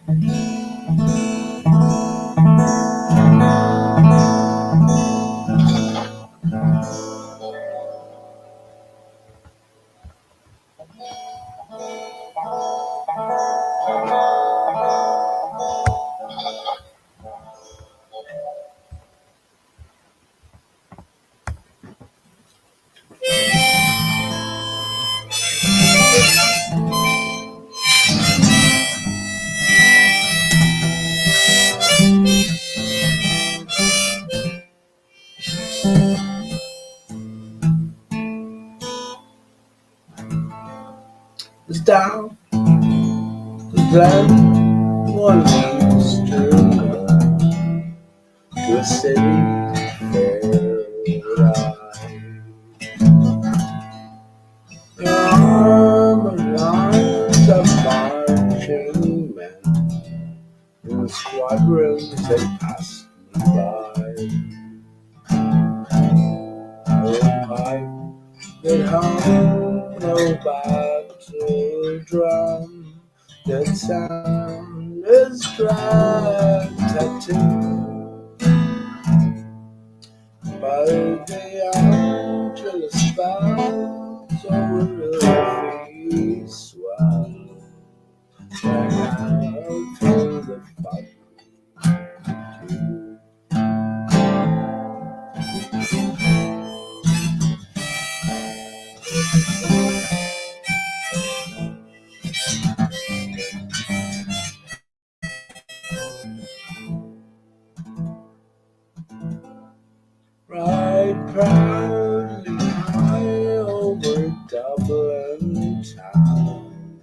It's down the glen one Easter to a city paradise. There are lines of marching men in the squadrons they pass me by. No pipe that hum, no battle drum, that sound is dry tattoo. But the Angelus bells over the feet swell, rang out through the Foggy. Ride proudly high over Dublin town,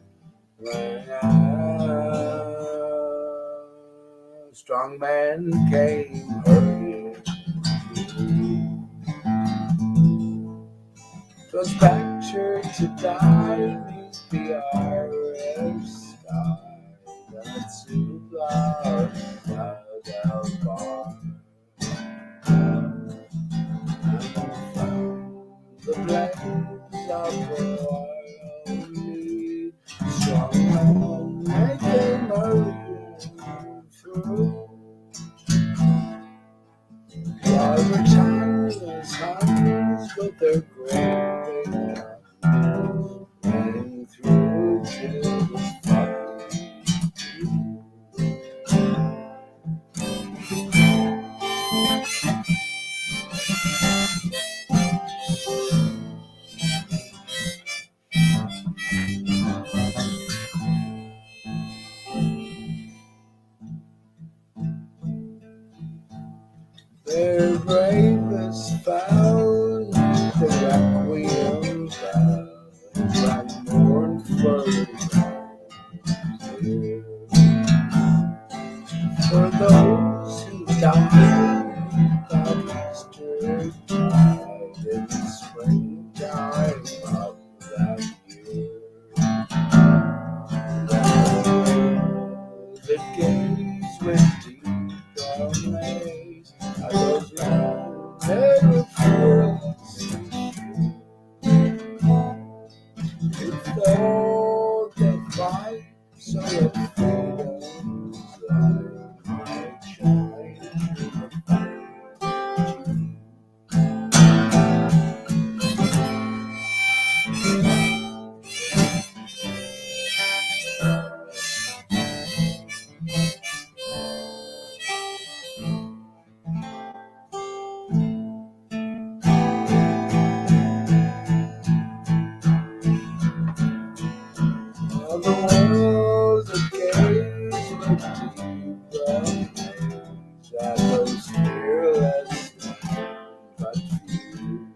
rang out. Strong men came hurrying. 'Twas pictured to die neath the Irish sky that soothed our cloud bar. The blaze of royal need, strong men making hurrying through. Britannia's hands with their great guns ran through to the Foggy. Their bravest found the requiem bells and mournfully for those who died that Easter tide in the springtime of that year. The gaze went deep amaze at those long haired fearless who fought the fight so that freedom's light might shine through the fight. All the world that gaze with deep amaze at those fearless but few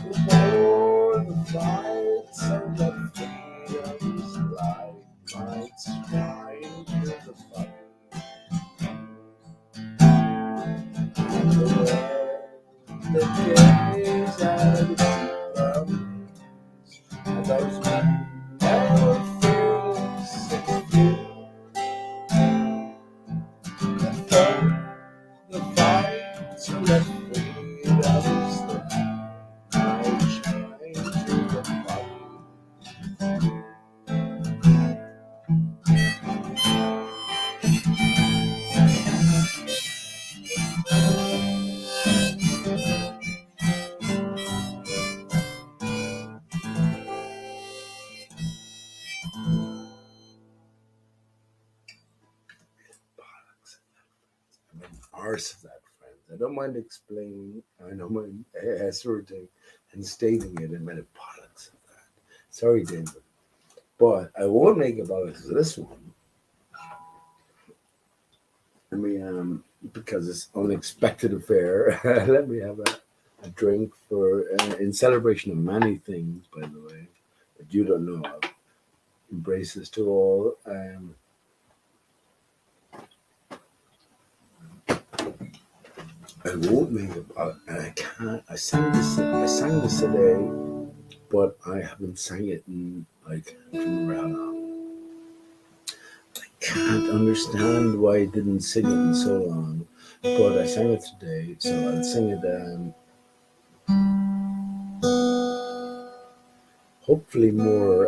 who bore the fight so that freedom's light might shine through the fight. The world that gaze at deep amaze at those men never fearless and few that fought the fight so that freedom's light might shine through the fight. parse of that, friends. I don't mind explaining, I don't mind asserting and stating it in many bollocks of that. Sorry, David. But I won't make a bollocks of this one. Let me, because it's unexpected affair, let me have a drink for, in celebration of many things, by the way, that you don't know of. Embraces to all. I won't make it, and I can't. I sang this today, but I haven't sang it in, I can't remember how long. I can't understand why I didn't sing it in so long, but I sang it today, so I'll sing it. Hopefully more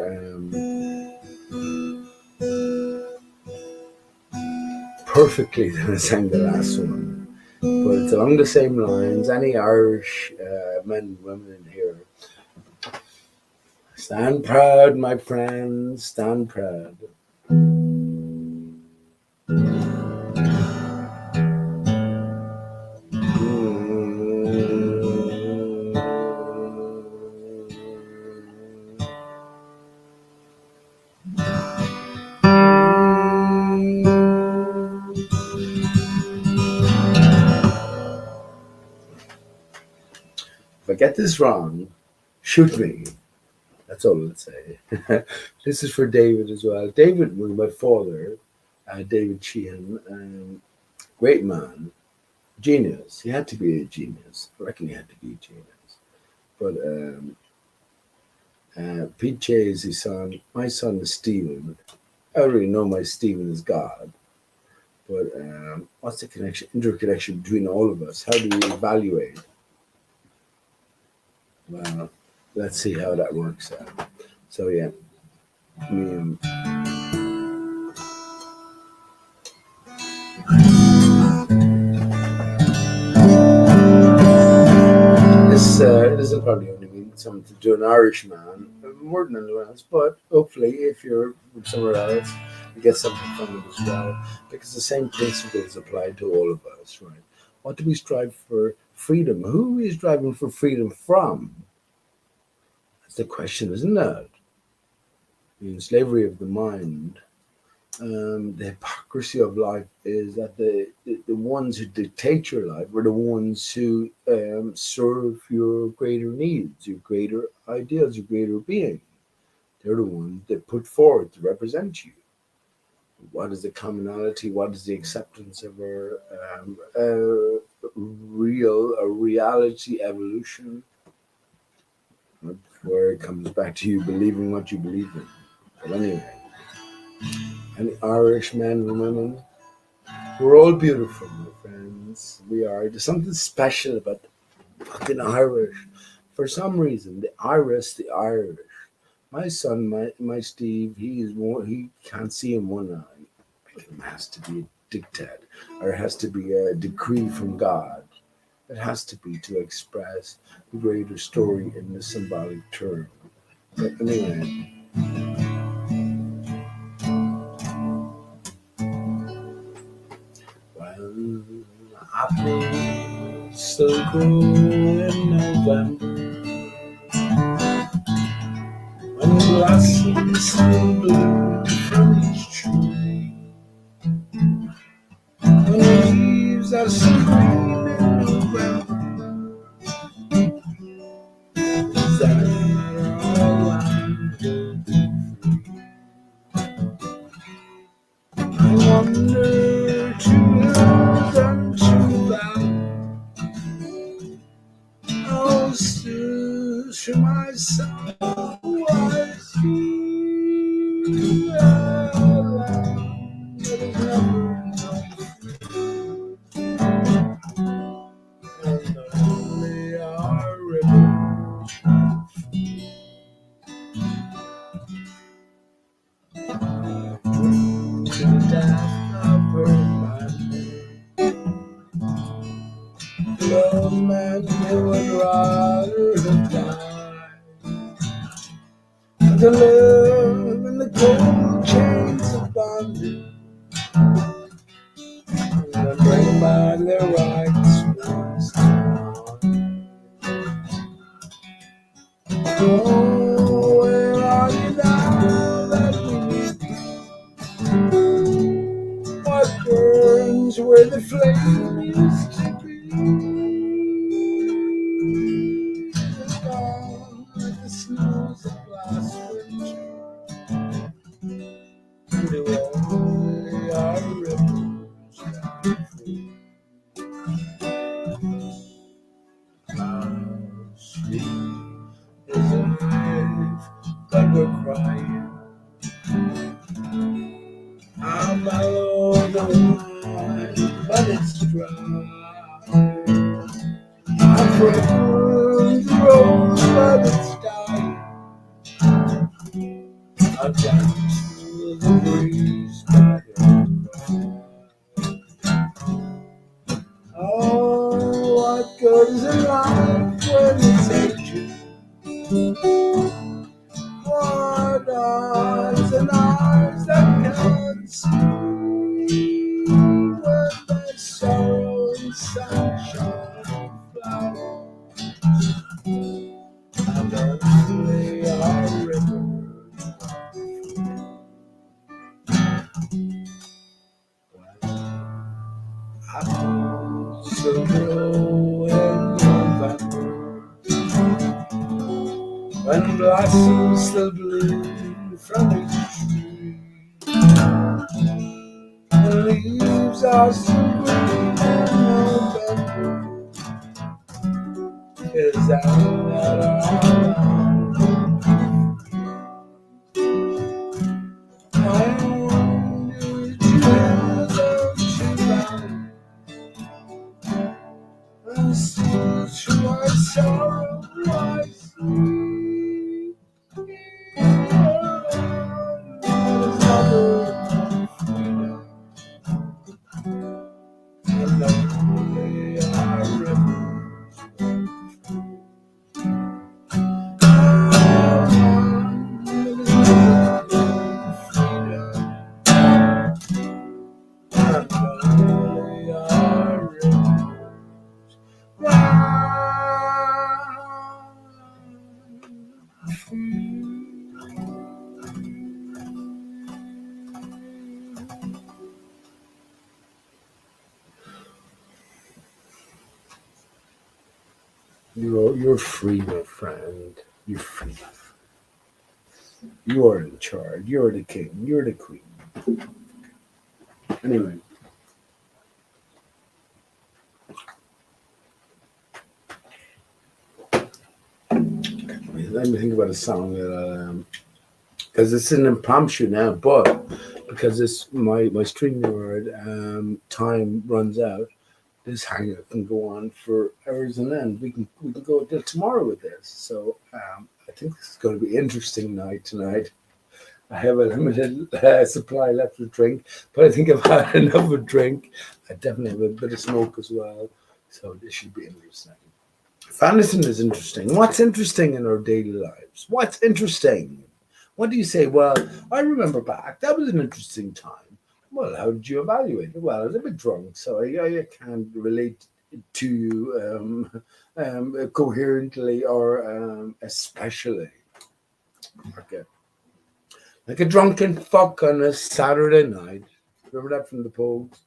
perfectly than I sang the last one. But it's along the same lines. Any Irish men and women in here, stand proud, my friends, stand proud. If I get this wrong, shoot me. That's all I'll say. This is for David as well. David was my father, David Sheehan, great man, genius. He had to be a genius. I reckon he had to be a genius. But Pete Che is his son. My son is Stephen. I already know my Stephen is God. But what's the interconnection between all of us? How do we evaluate? Well, let's see how that works out. So yeah, this will probably only mean something to an Irish man, more than anyone else. But hopefully, if you're from somewhere else, you get something from it as well, because the same principles apply to all of us, right? What do we strive for? Freedom. Who is striving for freedom from? That's the question, isn't it? In slavery of the mind, the hypocrisy of life is that the ones who dictate your life are the ones who serve your greater needs, your greater ideals, your greater being. They're the ones that put forward to represent you. What is the commonality? What is the acceptance of a reality evolution? Where it comes back to you believing what you believe in. But anyway, any Irish men and women, we're all beautiful, my friends. We are. There's something special about the fucking Irish. For some reason, the Irish. My son, my Steve, he can't see in one eye. It has to be a diktat, or it has to be a decree from God. It has to be to express the greater story in the symbolic term. But anyway. When apples still grow in November, when blossoms still bloom from each tree, when leaves are still green in November, that our land will be free. I wonder to hills and to valley, I'll still show myself I see a land that is never known free, and only our rivers run free. To the death of her man, love man who would rather have died than to live in the cold chains of bondage, and bring back their Oh, where are you now that we need you? What burns where the flame used to be? It's gone like the snows of last winter. And only our rivers now free. How sweet is life, but we're crying. How mellow the wine, but it's dry. How fragrant the rose, but it's dying. How gentle the breeze, but it's cry. Oh, what good is a life when it's ages? What eyes and eyes that can't see when there's sorrow and sunshine and flowers, and only our rivers apples still grow in November, when blossoms still bloom from each tree, the leaves are still green in November. Is that what our love? I wonder did you ever sit down and see through our sorrow, I see. There's never enough freedom, and lonely our rivers. You're free, my friend. You're free. You are in charge. You're the king. You're the queen. Anyway. Let me think about a song that because it's an impromptu now, but because this my StreamYard time runs out, this hangout can go on for hours and end. We can go till tomorrow with this. So I think this is going to be an interesting night tonight. I have a limited supply left of drink, but I think I've had enough of drink. I definitely have a bit of smoke as well, so this should be interesting. Fantasy is interesting. What's interesting in our daily lives? What's interesting? What do you say? Well, I remember back. That was an interesting time. Well, how did you evaluate it? Well, I was a bit drunk, so I can't relate to you coherently or especially. Okay. Like a drunken fuck on a Saturday night. Remember that from the Pogues?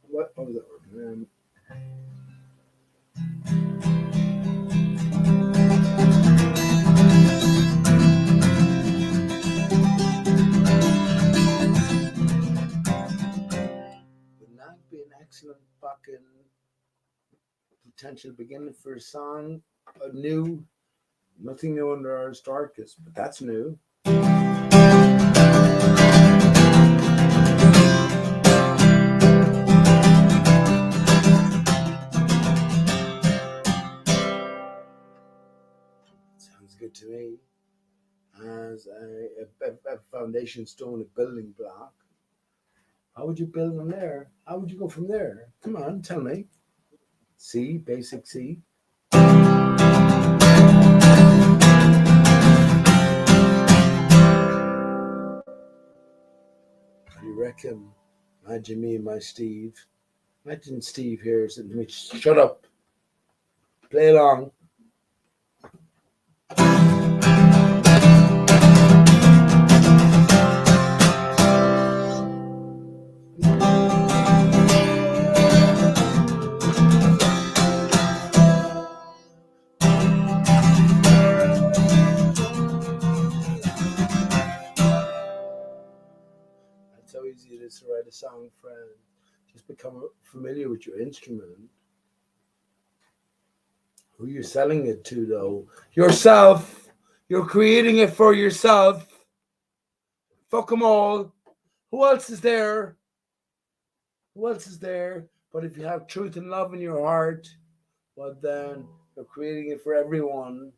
What was that? Would not be an excellent fucking potential beginning for a song. New, nothing new under ARISTARCHUS, but that's new. Sounds good to me. As a foundation stone, a building block. How would you build from there? How would you go from there? Come on, tell me. C, basic C. You reckon? Imagine me and my Steve. Imagine Steve here sitting to me. Shut up. Play along. a song friend. Just become familiar with your instrument. Who you're selling it to, though? Yourself. You're creating it for yourself. Fuck them all. Who else is there? Who else is there? But if you have truth and love in your heart, well, then you're creating it for everyone.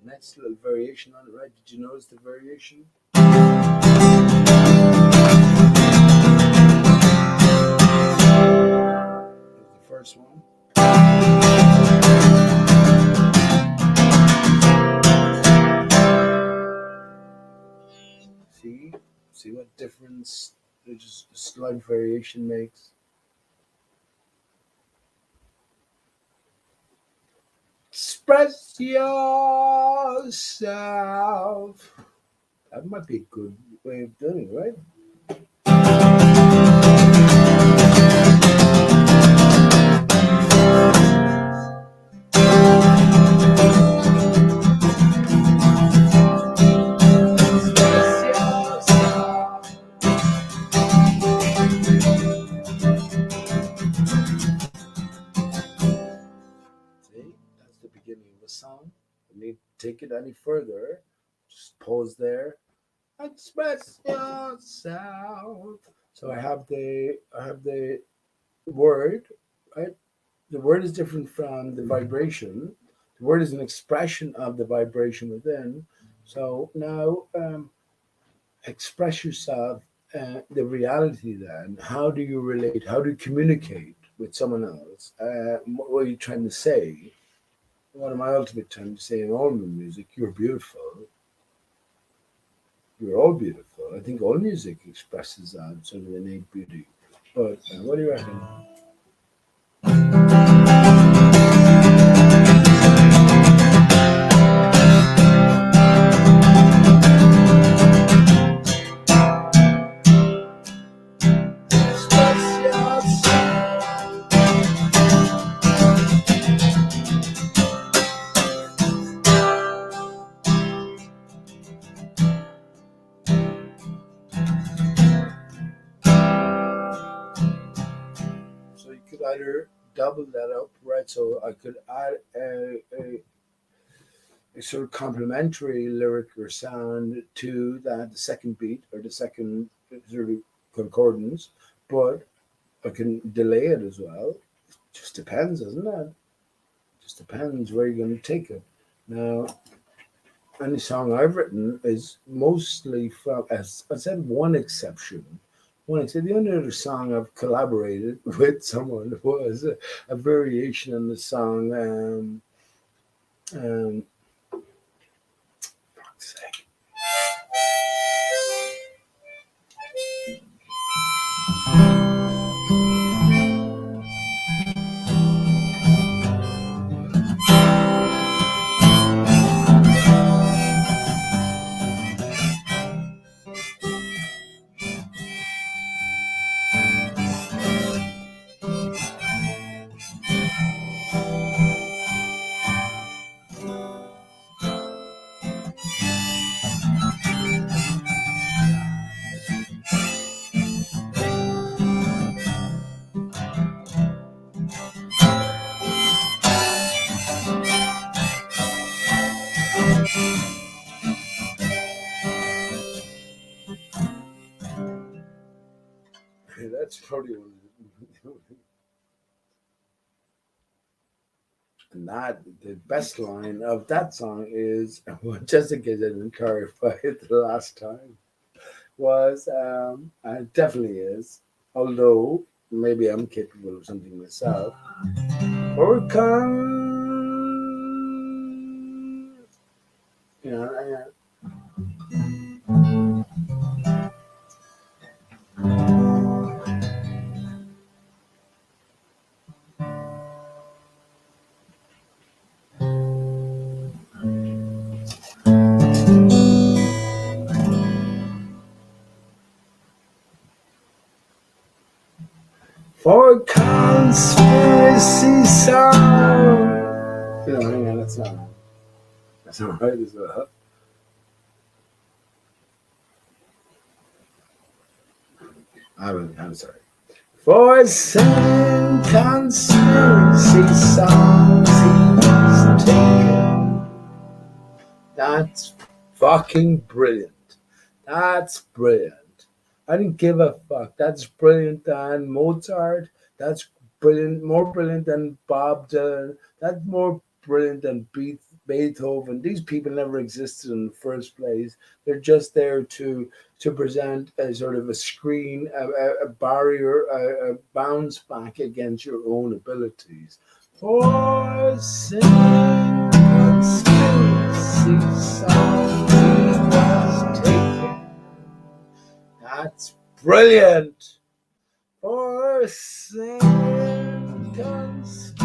Next little variation on it, right? Did you notice the variation? Here's the first one. See what difference just a slight variation makes. Express yourself. That might be a good way of doing it, right? Song. I need to take it any further. Just pause there. Express yourself. So I have the word, right? The word is different from the vibration. The word is an expression of the vibration within. So now express yourself, the reality then. How do you relate? How do you communicate with someone else? What are you trying to say? One of my ultimate times to say in all my music, you're beautiful. You're all beautiful. I think all music expresses that sort of innate beauty. But what do you reckon? Either double that up, right? So I could add a sort of complementary lyric or sound to that, the second beat or the second sort of concordance, but I can delay it as well. It just depends, doesn't it? Just depends where you're going to take it. Now, any song I've written is mostly from, as I said, one exception. The only other song I've collaborated with someone was a variation on the song. Fuck's sake. That's probably one of the and that the best line of that song is, just in case I didn't clarify it the last time, was and it definitely is, although maybe I'm capable of something myself. Or come, you know, for conspiracy song. No, hang on, that's not right. That's not right, is it? I'm sorry. For singing conspiracy songs he's taken. That's fucking brilliant. That's brilliant. I didn't give a fuck. That's brilliant than Mozart. That's brilliant, more brilliant than Bob Dylan. That's more brilliant than Beethoven. These people never existed in the first place. They're just there to present a sort of a screen, a barrier, a bounce back against your own abilities. For singing conspiracy songs he was taken. That's brilliant. For singing conspiracy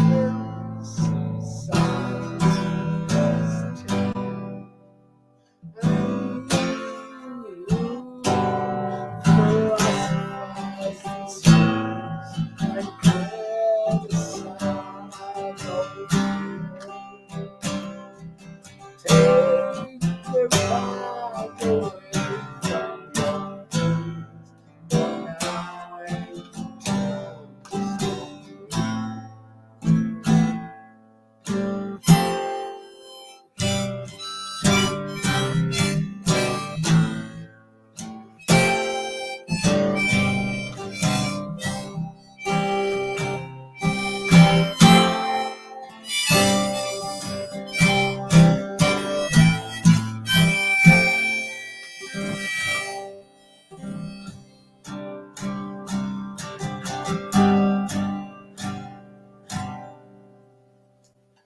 songs he was taken. And you philosophized and schools and criticized over take their pride away from your dreams. Now ain't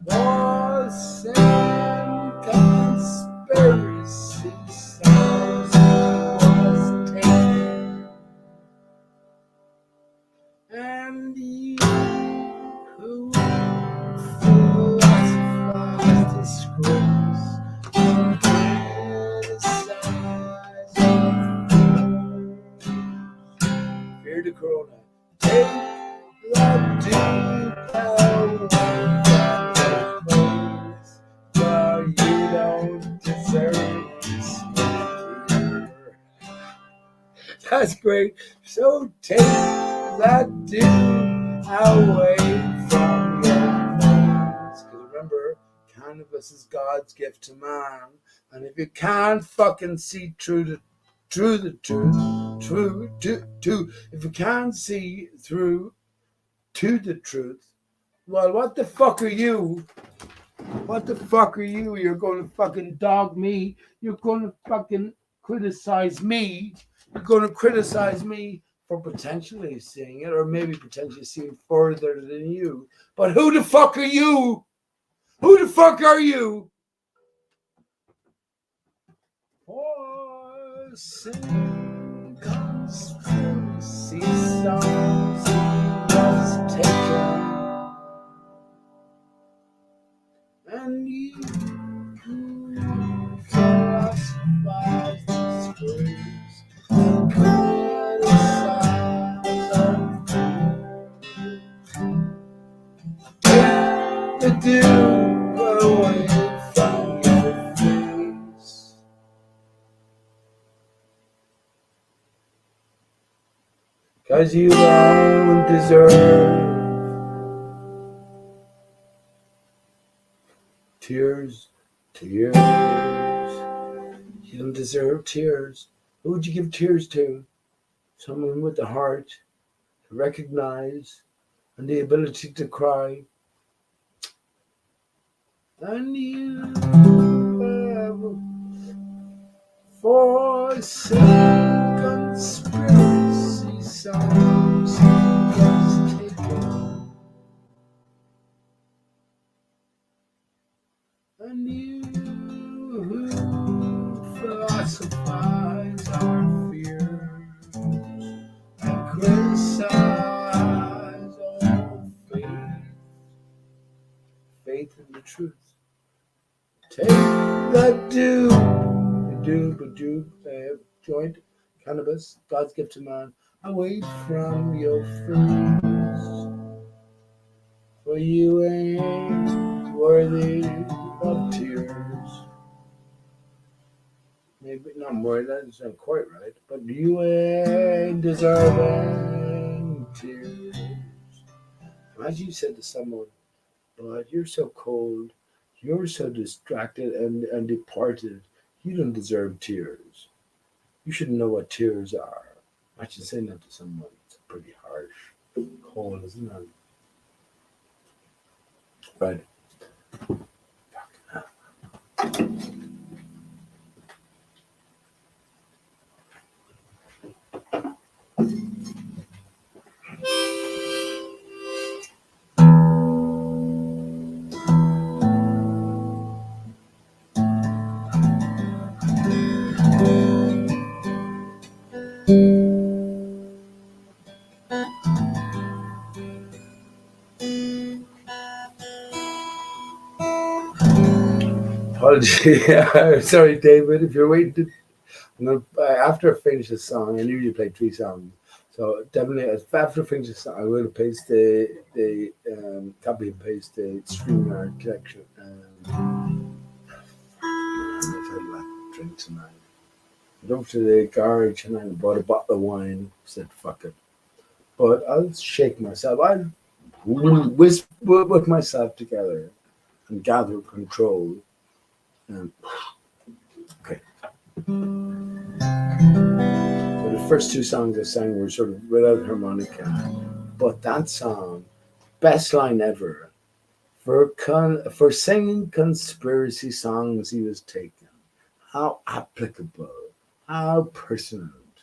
was and conspiracy songs was taken, and you who philosophized the scripts and criticized fear the corona. Take the deep away from your place, for you don't deserve to sleep here. That's great. So take that dew away from your face. Because remember, cannabis is God's gift to man. And if you can't fucking see through the truth, if you can't see through to the truth, well, what the fuck are you? What the fuck are you? You're going to fucking dog me. You're going to fucking criticize me. You're going to criticize me for potentially seeing it, or maybe potentially seeing further than you. But who the fuck are you? Who the fuck are you? For singing conspiracy songs he was taken, and you philosophize the screws and criticize the dew away from your face. Cause you don't deserve tears. You don't deserve tears. Who would you give tears to? Someone with the heart to recognize and the ability to cry. And you for some conspiracy songs was taken, and you who philosophize our fears and criticize our faith in the truth. Take that joint, cannabis, God's gift to man, away from your face. For you ain't worthy of tears. Maybe not worthy, that's not quite right, but you ain't deserving tears. Imagine you said to someone, but you're so cold, you're so distracted and departed, you don't deserve tears. You should know what tears are. Imagine saying that to someone. It's pretty harsh. Cold, isn't it? Right. Apology. Sorry, David, if you're waiting to. No, after I finish the song, I usually play 3 songs. So definitely, after I finish the song, I will paste the copy and paste the StreamYard collection. I've had like a drink tonight. I went over to the garage and I bought a bottle of wine. Said fuck it, but I'll shake myself. I'll whisper with myself together and gather control. Okay. So the first 2 songs I sang were sort of without harmonica, but that song, best line ever. For singing conspiracy songs he was taken. How applicable, how pertinent.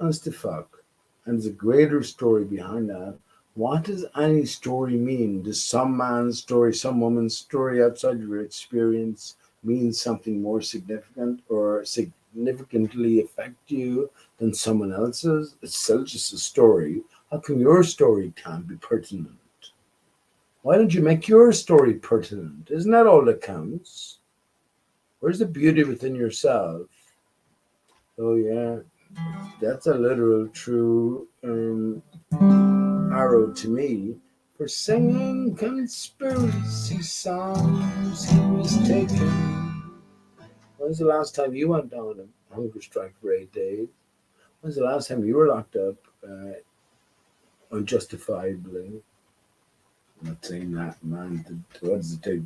Honest to fuck. And there's a greater story behind that. What does any story mean? Does some man's story, some woman's story outside your experience mean something more significant or significantly affect you than someone else's? It's still just a story. How come your story can't be pertinent? Why don't you make your story pertinent? Isn't that all that counts? Where's the beauty within yourself? Oh yeah, that's a literal true arrow to me. For singing conspiracy songs he was taken. When's the last time you went on a hunger strike for 8 days? When's the last time you were locked up unjustifiably? I'm not saying that, man. What does it take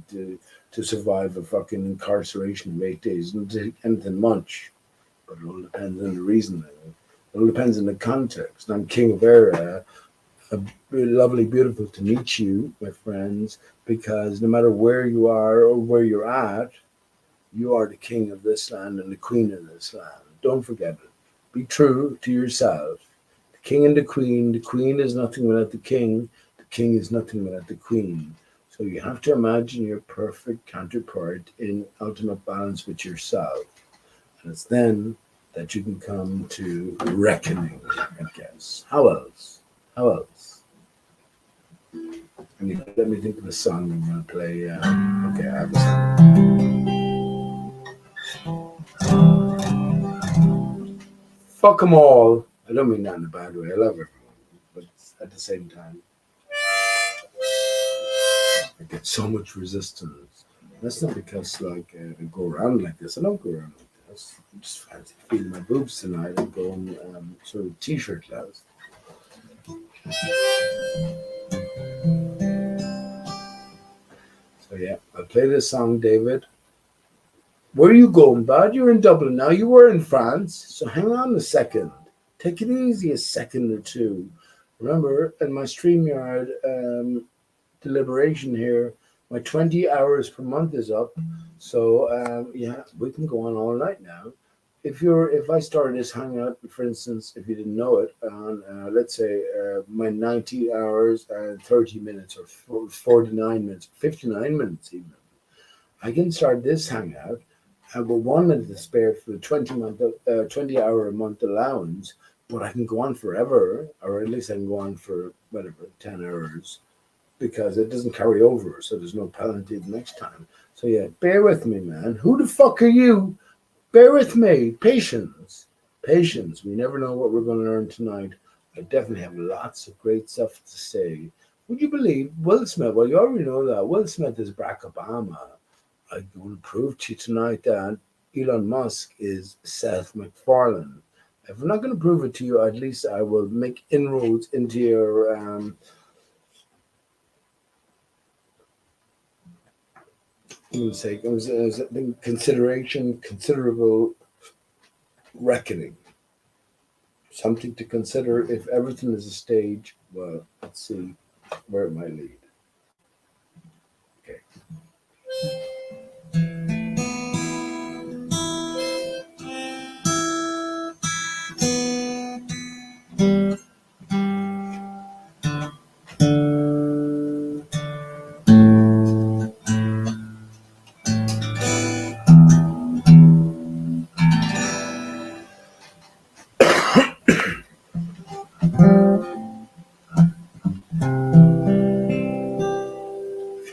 to survive a fucking incarceration of 8 days? It doesn't take anything much. But it all depends on the reason. It all depends on the context. I'm King of Era. Lovely, beautiful to meet you, my friends, because no matter where you are or where you're at, you are the king of this land and the queen of this land. Don't forget it. Be true to yourself. The king and the queen is nothing without the king is nothing without the queen. So you have to imagine your perfect counterpart in ultimate balance with yourself. And it's then that you can come to reckoning, I guess. How else? How else? Let me think of a song I'm going to play. Okay, I have a song. Fuck them all. I don't mean that in a bad way. I love everyone. But at the same time, I get so much resistance. That's not because like I go around like this. I don't go around like this. I just fancy feeling my boobs tonight and going sort of t-shirt class. So yeah, I'll play this song, David. Where are you going, bud? You're in Dublin now. You were in France, so hang on a second. Take it easy a second or two. Remember, in my StreamYard deliberation here, my 20 hours per month is up. So yeah, we can go on all night now. If I started this hangout, for instance, if you didn't know it, on let's say my 90 hours and 30 minutes or 49 minutes, 59 minutes even, I can start this hangout. I've got 1 minute to spare for the 20 hour a month allowance, but I can go on forever, or at least I can go on for whatever 10 hours, because it doesn't carry over, so there's no penalty the next time. So yeah, bear with me, man. Who the fuck are you? Bear with me. Patience. Patience. We never know what we're going to learn tonight. I definitely have lots of great stuff to say. Would you believe Will Smith? Well, you already know that Will Smith is Barack Obama. I will prove to you tonight that Elon Musk is Seth MacFarlane. If I'm not going to prove it to you, at least I will make inroads into your considerable reckoning. Something to consider. If everything is a stage, well, let's see where it might lead. Okay.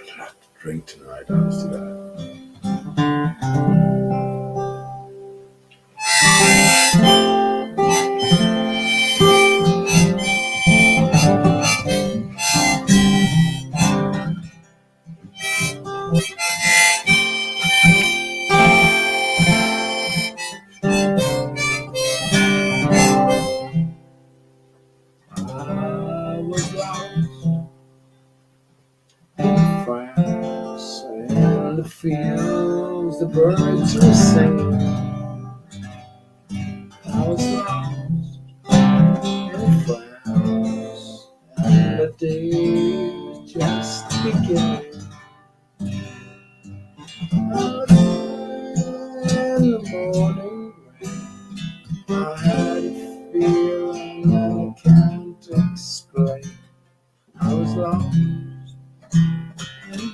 I have to drink tonight, honest to God. I was lost in France and the fields, the birds were singing. I was lost in France and the day was just beginning. I was in the morning rain. I had a feeling that I can't explain. I was lost in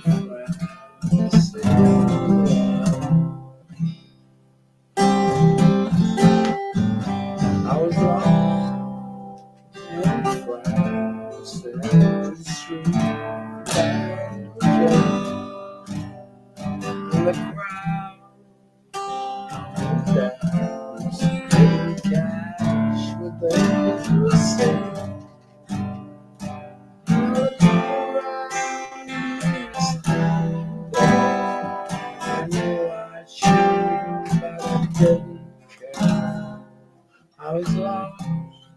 France. I was lost in France in the street and the crowd was dancing, getting cash with they were saying. I was lost in France.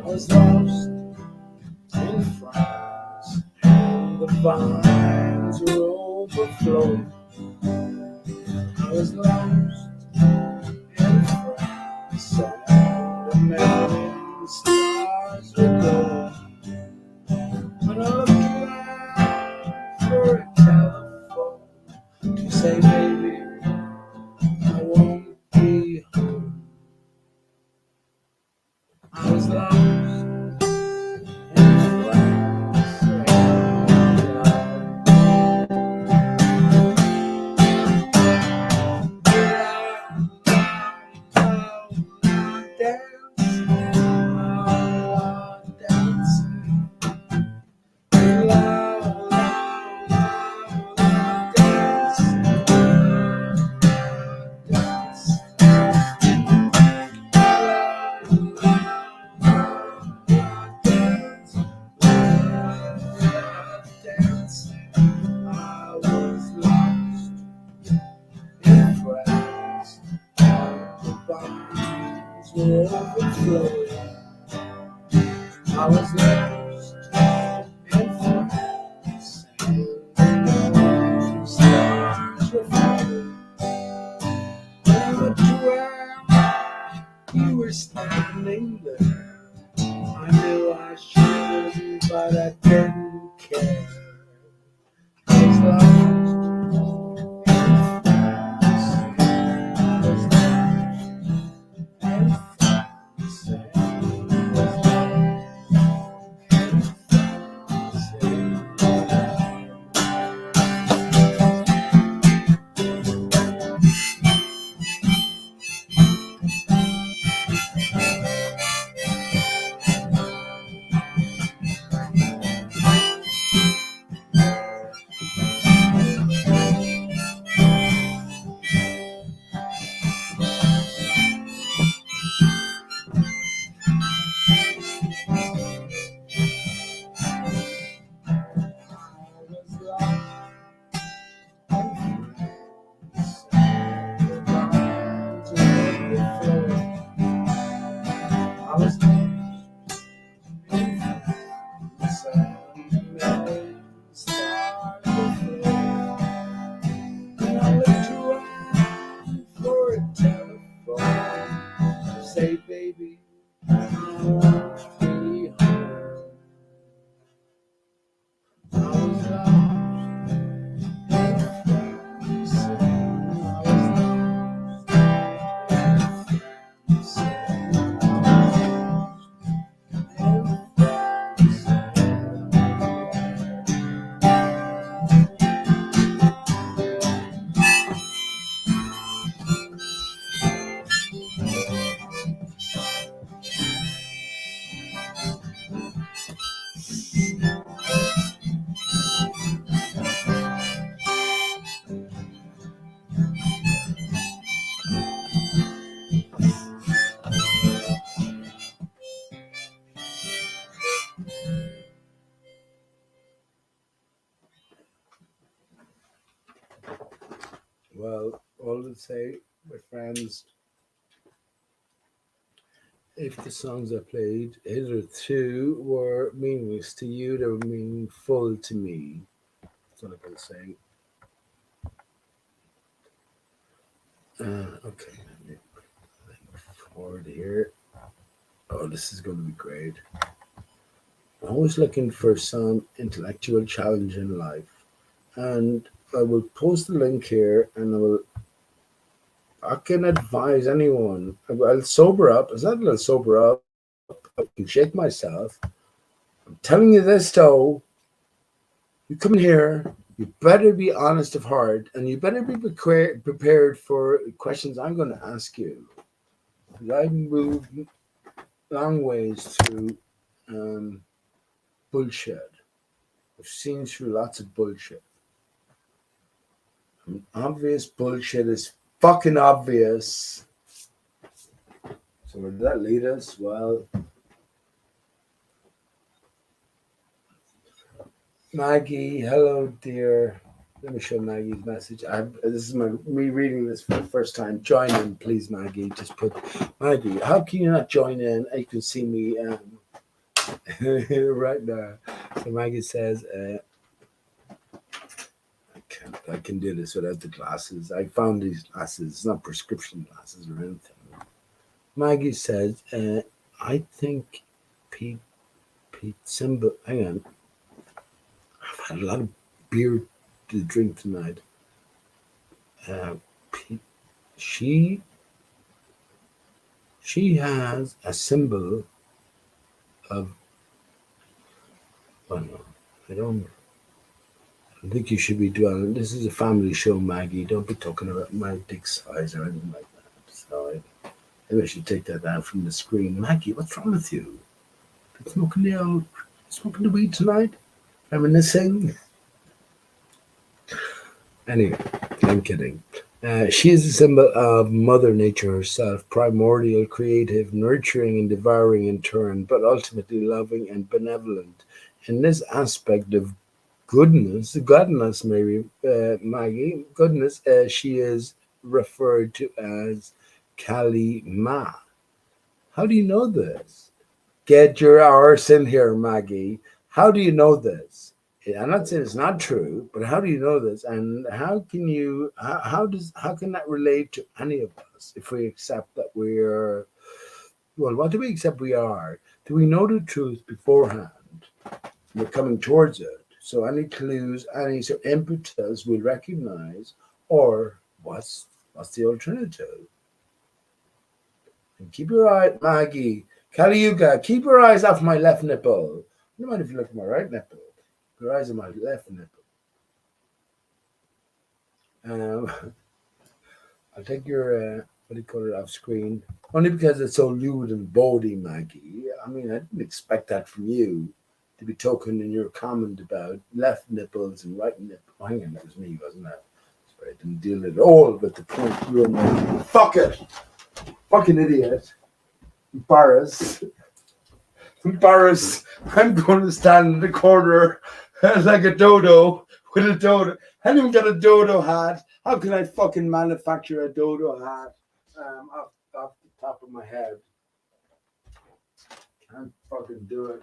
I was lost in France, and the vines were overflowing. I was lost in France, and a million stars were glowing. When I looked around for a telephone to say, baby, I won't be home. I was lost in France. overflowing. I was lost and friends, and stars were falling. When I looked around, you were standing there. I knew I shouldn't, but I didn't care. I was lost and I was and I looked around for a telephone to say, baby, I won't be home. I was lost and I was well, all to say, my friends, if the songs I played hitherto were meaningless to you, they were meaningful to me. That's what I'm going to say. Okay, let me forward here. Oh, this is going to be great. I'm always looking for some intellectual challenge in life, and I will post the link here, and I can advise anyone. I'll sober up. As I'll sober up, I can shake myself. I'm telling you this though. You come in here, you better be honest of heart, and you better be prepared for questions I'm going to ask you. Because I've moved long ways through bullshit. I've seen through lots of bullshit. And obvious bullshit is fucking obvious. So where did that lead us? Well, Maggie, hello, dear. Let me show Maggie's message. This is me reading this for the first time. Join in, please, Maggie. Just put Maggie. How can you not join in? You can see me right now. So Maggie says, I can do this without the glasses. I found these glasses. It's not prescription glasses or anything. Maggie says, I think Pete Symbol. Hang on. I've had a lot of beer to drink tonight. She has a symbol of. Oh no, I think you should be dwelling. This is a family show, Maggie. Don't be talking about my dick size or anything like that. So maybe I should take that down from the screen. Maggie, what's wrong with you? Smoking the weed tonight? Reminiscing? Anyway, I'm kidding. She is a symbol of Mother Nature herself, primordial, creative, nurturing, and devouring in turn, but ultimately loving and benevolent. In this aspect of goodness, maybe, Maggie, goodness, she is referred to as Kali Ma. How do you know this? Get your arse in here, Maggie. How do you know this? I'm not saying it's not true, but how do you know this? And how can you? How can that relate to any of us if we accept that we're? Well, what do we accept we are? Do we know the truth beforehand? We're coming towards it. So any clues, any sort of impetus we recognize, or what's the alternative? And keep your eye, Maggie, Kaliyuga, keep your eyes off my left nipple. You mind if you look at my right nipple? Keep your eyes on my left nipple. I'll take your what do you call it off screen, only because it's so lewd and bawdy, Maggie. I mean, I didn't expect that from you to be talking in your comment about left nipples and right nipple. Oh, hang on, that was me, wasn't it? Sorry, I didn't deal at all with the point you were making. Fuck it! Fucking idiot. Embarrassed. Embarrassed. I'm going to stand in the corner like a dodo with a dodo. I haven't even got a dodo hat. How can I fucking manufacture a dodo hat off the top of my head? Can't fucking do it.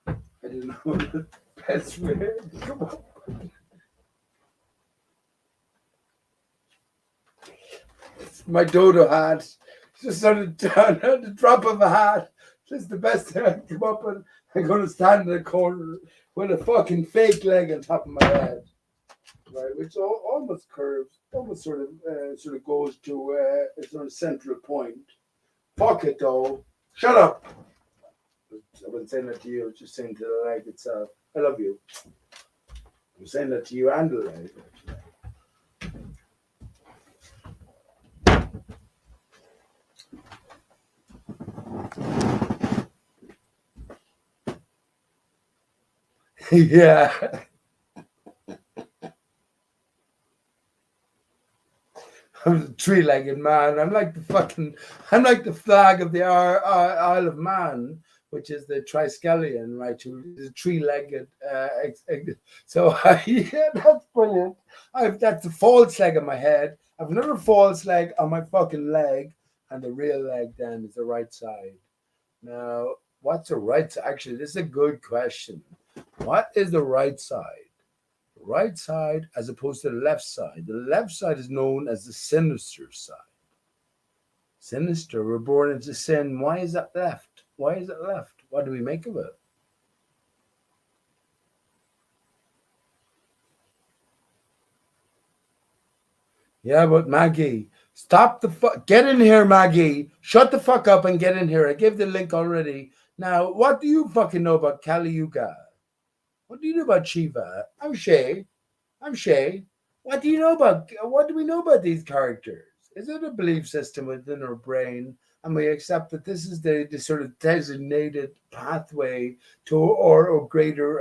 I didn't know the best way. Come on. My dodo hat, just on the drop of a hat. Just the best thing I can come up with. I'm going to stand in the corner with a fucking fake leg on top of my head, right? Which almost curves, almost sort of goes to a sort of central point. Fuck it though. Shut up. I wasn't saying that to you. I was just saying to the leg itself. I love you. I'm saying that to you and the leg. Yeah. I'm the three-legged man. I'm like the flag of the Isle of Man, which is the triskelion, right? The three-legged. So yeah, that's brilliant. That's the false leg on my head. I've another false leg on my fucking leg, and the real leg then is the right side. Now, what's the right side? Actually, this is a good question. What is the right side? The right side as opposed to the left side. The left side is known as the sinister side. Sinister, we're born into sin. Why is that left? Why is it left? What do we make of it? Yeah, but Maggie, stop the fuck. Get in here, Maggie. Shut the fuck up and get in here. I gave the link already. Now, what do you fucking know about Kali Yuga? What do you know about Shiva? I'm Shay. What do we know about these characters? Is it a belief system within our brain? And we accept that this is the sort of designated pathway to or greater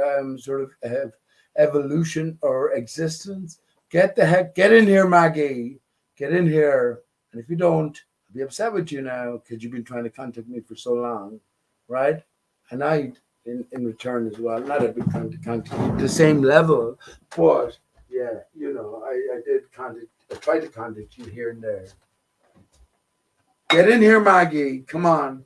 evolution or existence? Get in here, Maggie. Get in here. And if you don't, I'll be upset with you now because you've been trying to contact me for so long, right? And I in return as well. Not a big trying to contact the same level, but yeah, I tried to contact you here and there. Get in here, Maggie. Come on.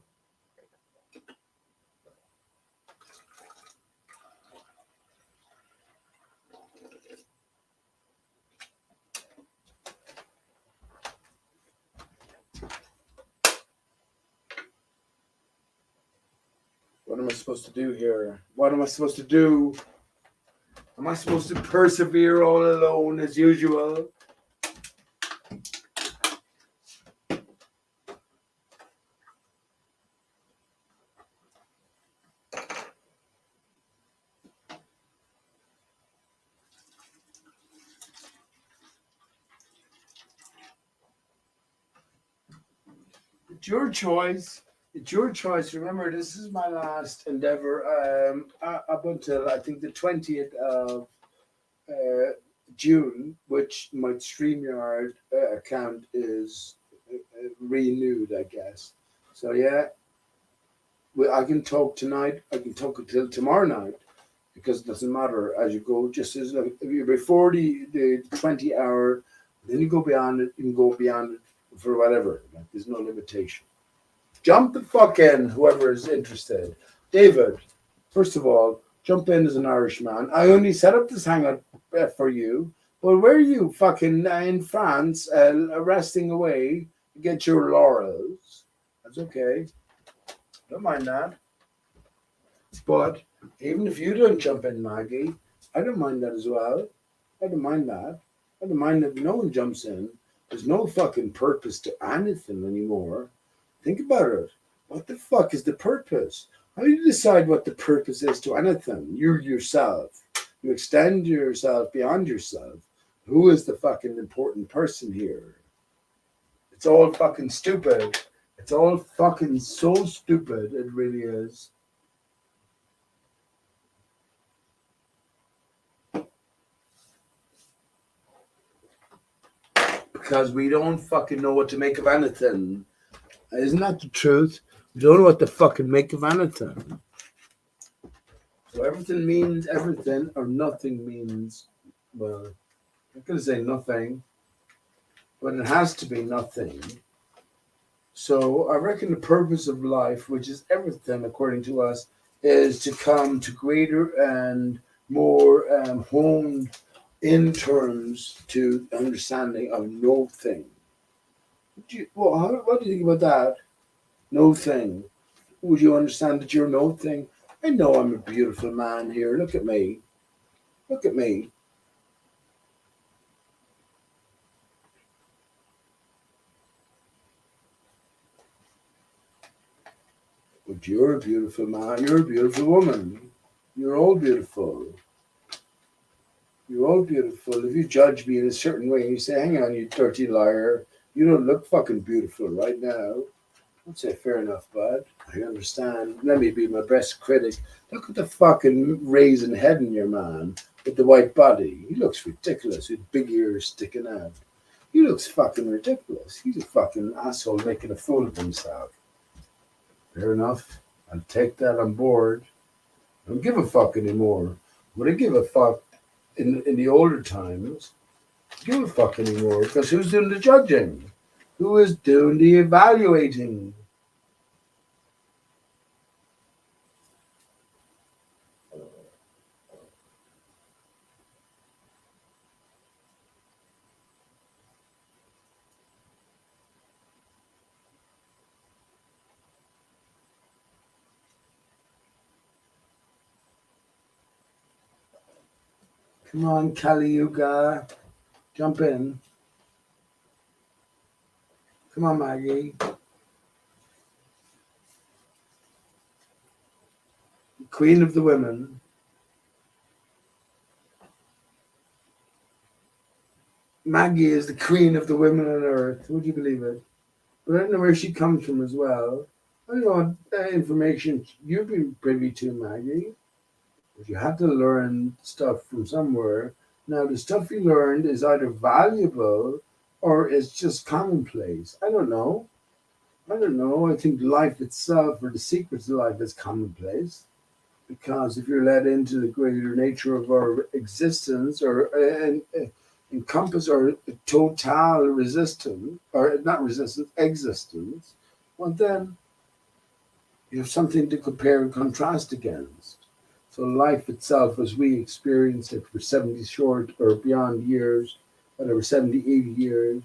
What am I supposed to do here? What am I supposed to do? Am I supposed to persevere all alone as usual? It's your choice. It's your choice. Remember, this is my last endeavor up until I think the 20th of June, which my StreamYard account is renewed, I guess. So yeah, I can talk tonight. I can talk until tomorrow night because it doesn't matter as you go. Just as if you're before the 20 hour Then you go beyond it. You can go beyond it for whatever. Like, there's no limitation. Jump the fuck in, whoever is interested. David, first of all, jump in as an Irishman. I only set up this hangout for you. But where are you fucking in France resting away to get your laurels? That's okay. Don't mind that. But even if you don't jump in, Maggie, I don't mind that as well. I don't mind that. I don't mind that no one jumps in. There's no fucking purpose to anything anymore. Think about it. What the fuck is the purpose? How do you decide what the purpose is to anything? You're yourself. You extend yourself beyond yourself. Who is the fucking important person here? It's all fucking stupid. It's all fucking so stupid. It really is. Because we don't fucking know what to make of anything. Isn't that the truth? We don't know what to fucking make of anything. So everything means everything, or nothing means, well, I'm not going to say nothing, but it has to be nothing. So I reckon the purpose of life, which is everything according to us, is to come to greater and more honed in terms to understanding of no thing. What do you think about that? No thing. Would you understand that you're no thing? I know I'm a beautiful man here. Look at me. Look at me. But you're a beautiful man. You're a beautiful woman. You're all beautiful. You're all beautiful. If you judge me in a certain way and you say, hang on, you dirty liar, you don't look fucking beautiful right now. I'd say, fair enough, bud. I understand. Let me be my best critic. Look at the fucking raisin head in your man with the white body. He looks ridiculous with big ears sticking out. He looks fucking ridiculous. He's a fucking asshole making a fool of himself. Fair enough. I'll take that on board. I don't give a fuck anymore. Would I give a fuck in the older times? Give a fuck anymore, because who's doing the judging? Who is doing the evaluating? Come on, Caliuga. Jump in. Come on, Maggie. Queen of the women. Maggie is the queen of the women on earth. Would you believe it? But I don't know where she comes from as well. I don't know what information you've been privy to, Maggie. But you had to learn stuff from somewhere. Now, the stuff you learned is either valuable or it's just commonplace. I don't know. I don't know. I think life itself, or the secrets of life, is commonplace. Because if you're led into the greater nature of our existence, or encompass our total resistance, or not resistance, existence, well, then you have something to compare and contrast against. So life itself, as we experience it for 70 short or beyond years, whatever, 70, 80 years,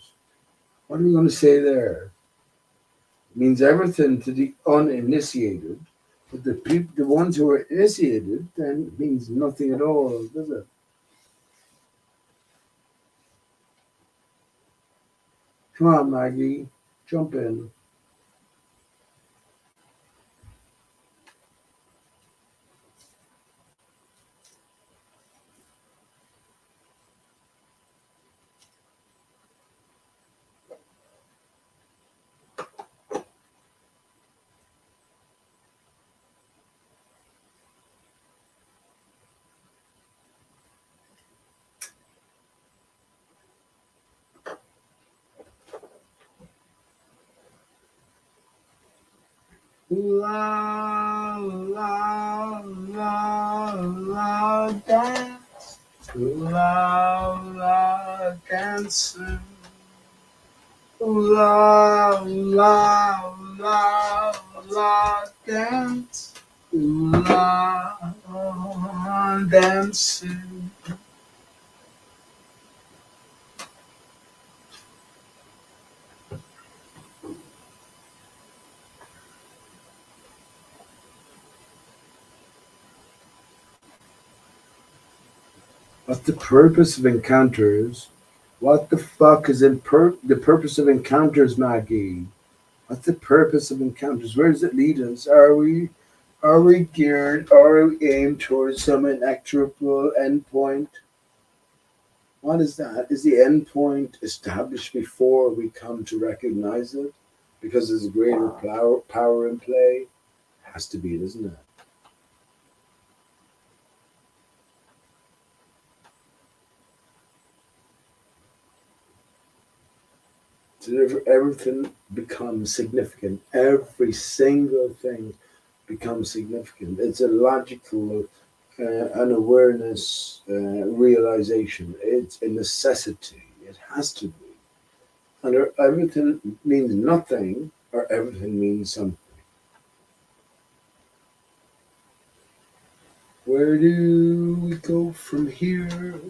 what are we going to say there? It means everything to the uninitiated, but the ones who are initiated, then it means nothing at all, does it? Come on, Maggie, jump in. La la la la dance, la la dancing. La la la la dance, la dancing. What's the purpose of encounters? What the fuck is the purpose of encounters, Maggie? What's the purpose of encounters? Where does it lead us? Are we geared? Are we aimed towards some inexorable endpoint? What is that? Is the endpoint established before we come to recognize it? Because there's a greater power in play? Has to be, doesn't it? So everything becomes significant. Every single thing becomes significant. It's a logical an awareness realization. It's a necessity. It has to be. Either everything means nothing or everything means something. Where do we go from here?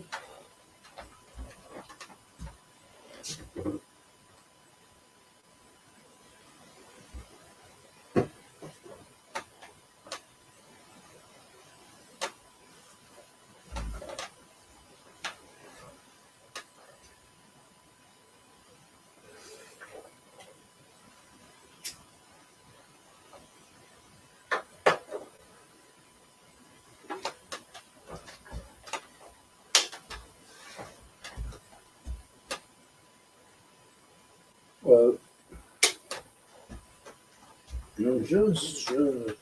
Well, just the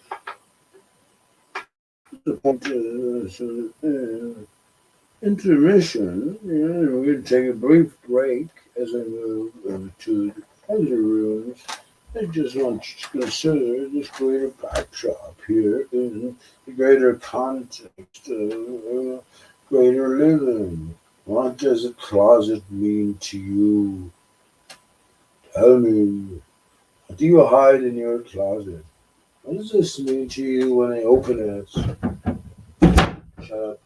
point intermission. We're going to take a brief break as I move to the pleasure rooms. I just want to consider this greater backdrop here in the greater context of greater living. What does a closet mean to you? Tell me. What do you hide in your closet? What does this mean to you when I open it? Shut up.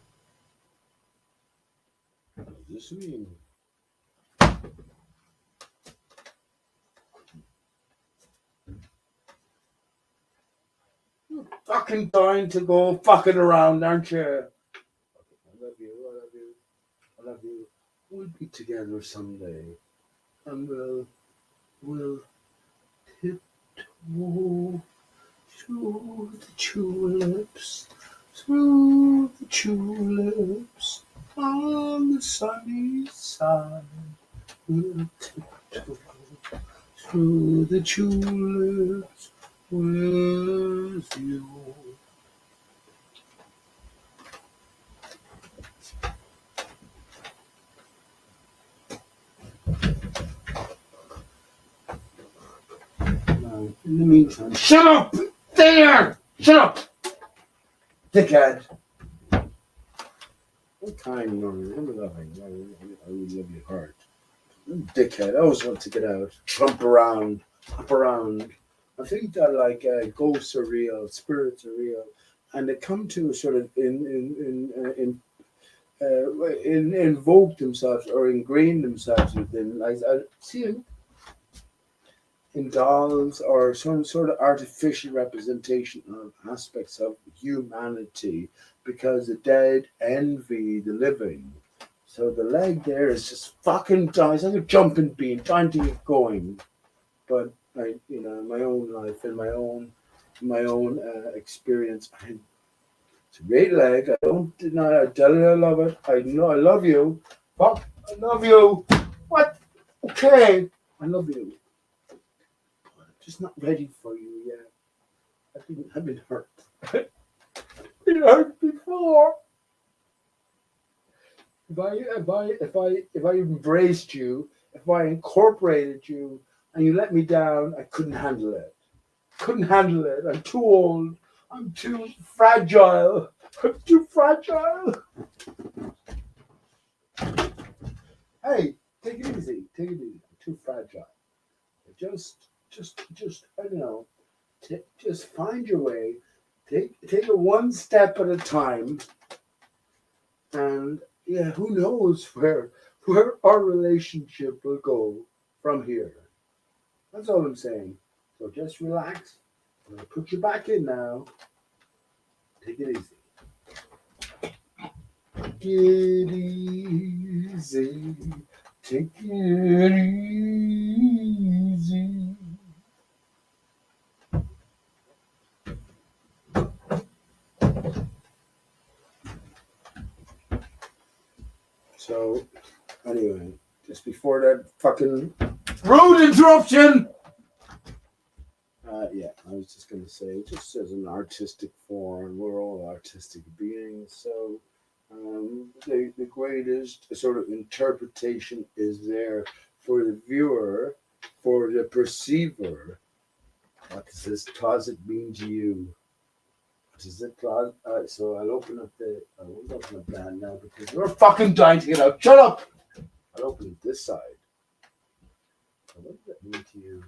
What does this mean? You're fucking dying to go fucking around, aren't you? I love you. I love you. I love you. We'll be together someday, and we'll tiptoe through the tulips, through the tulips on the sunny side. We'll tiptoe through the tulips with you. Now, in the meantime, shut up! There! Shut up! Dickhead! What kind, Norman? I'm loving. I would love your heart. Dickhead. I always want to get out, trump around, hop around. I think that like ghosts are real, spirits are real, and they come to sort of invoke themselves or ingrain themselves within. Like I see in dolls or some sort of artificial representation of aspects of humanity because the dead envy the living. So the leg there is just fucking dying. It's like a jumping bean trying to get going. But I, in my own life, in my own experience, it's a great leg. I don't deny. I tell you I love it. I know I love you. Fuck, I love you. What? Okay, I love you. I'm just not ready for you yet. I've been hurt. Been hurt before. If I embraced you, if I incorporated you, and you let me down, I couldn't handle it. Couldn't handle it. I'm too old. I'm too fragile. I'm too fragile. Hey, take it easy. Take it easy. I'm too fragile. Just I don't know. Just find your way. Take it one step at a time, and yeah, who knows where our relationship will go from here. That's all I'm saying. So just relax. I'm gonna put you back in now. Take it easy. Take it easy. Take it easy. So anyway, just before that fucking rude interruption. Yeah, I was just going to say, just as an artistic form, we're all artistic beings. So the greatest sort of interpretation is there for the viewer, for the perceiver. What does this closet mean to you? What does it closet? So I'll open up I won't open up that now because we're fucking dying to get out. Shut up! I'll open it this side. What does that mean to you?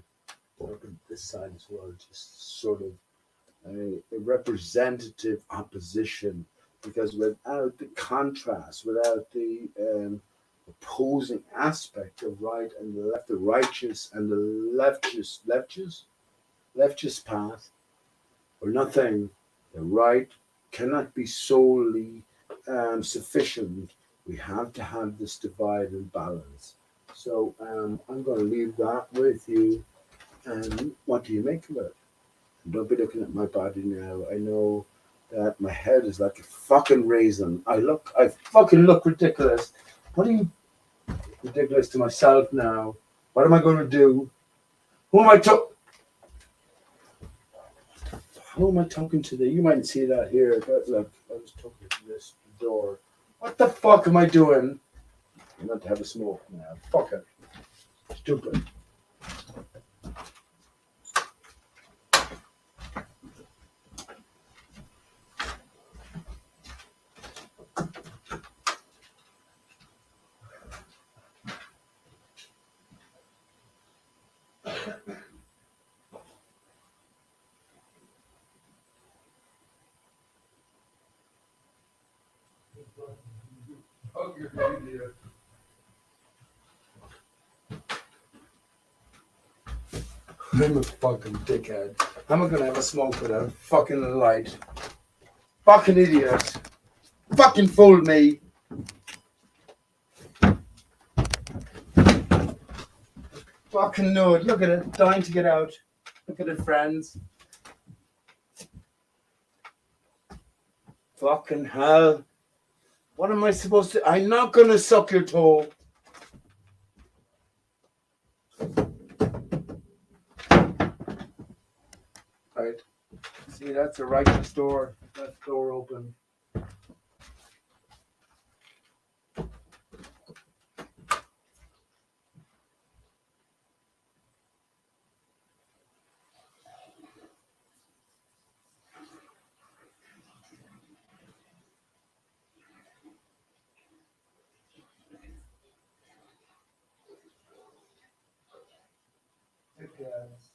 Open this side as well, just sort of a representative opposition, because without the contrast, without the opposing aspect of right and left, the righteous and the leftist path, or nothing, the right cannot be solely sufficient. We have to have this divide and balance. So I'm going to leave that with you. And what do you make of it? And don't be looking at my body now. I know that my head is like a fucking raisin. I fucking look ridiculous. What are you ridiculous to myself now? What am I going to do? Who am I talking? Who am I talking to? You might see that here. But look, I was talking to this door. What the fuck am I doing? I'm going to have a smoke now. Fuck it. Stupid. I'm a fucking dickhead. How am I gonna have a smoke without a fucking light? Fucking idiot. Fucking fooled me. Fucking nerd. Look at it. Dying to get out. Look at it, friends. Fucking hell. What am I supposed to? I'm not gonna suck your toe. Right. See, that's a righteous door. That door open. Yes.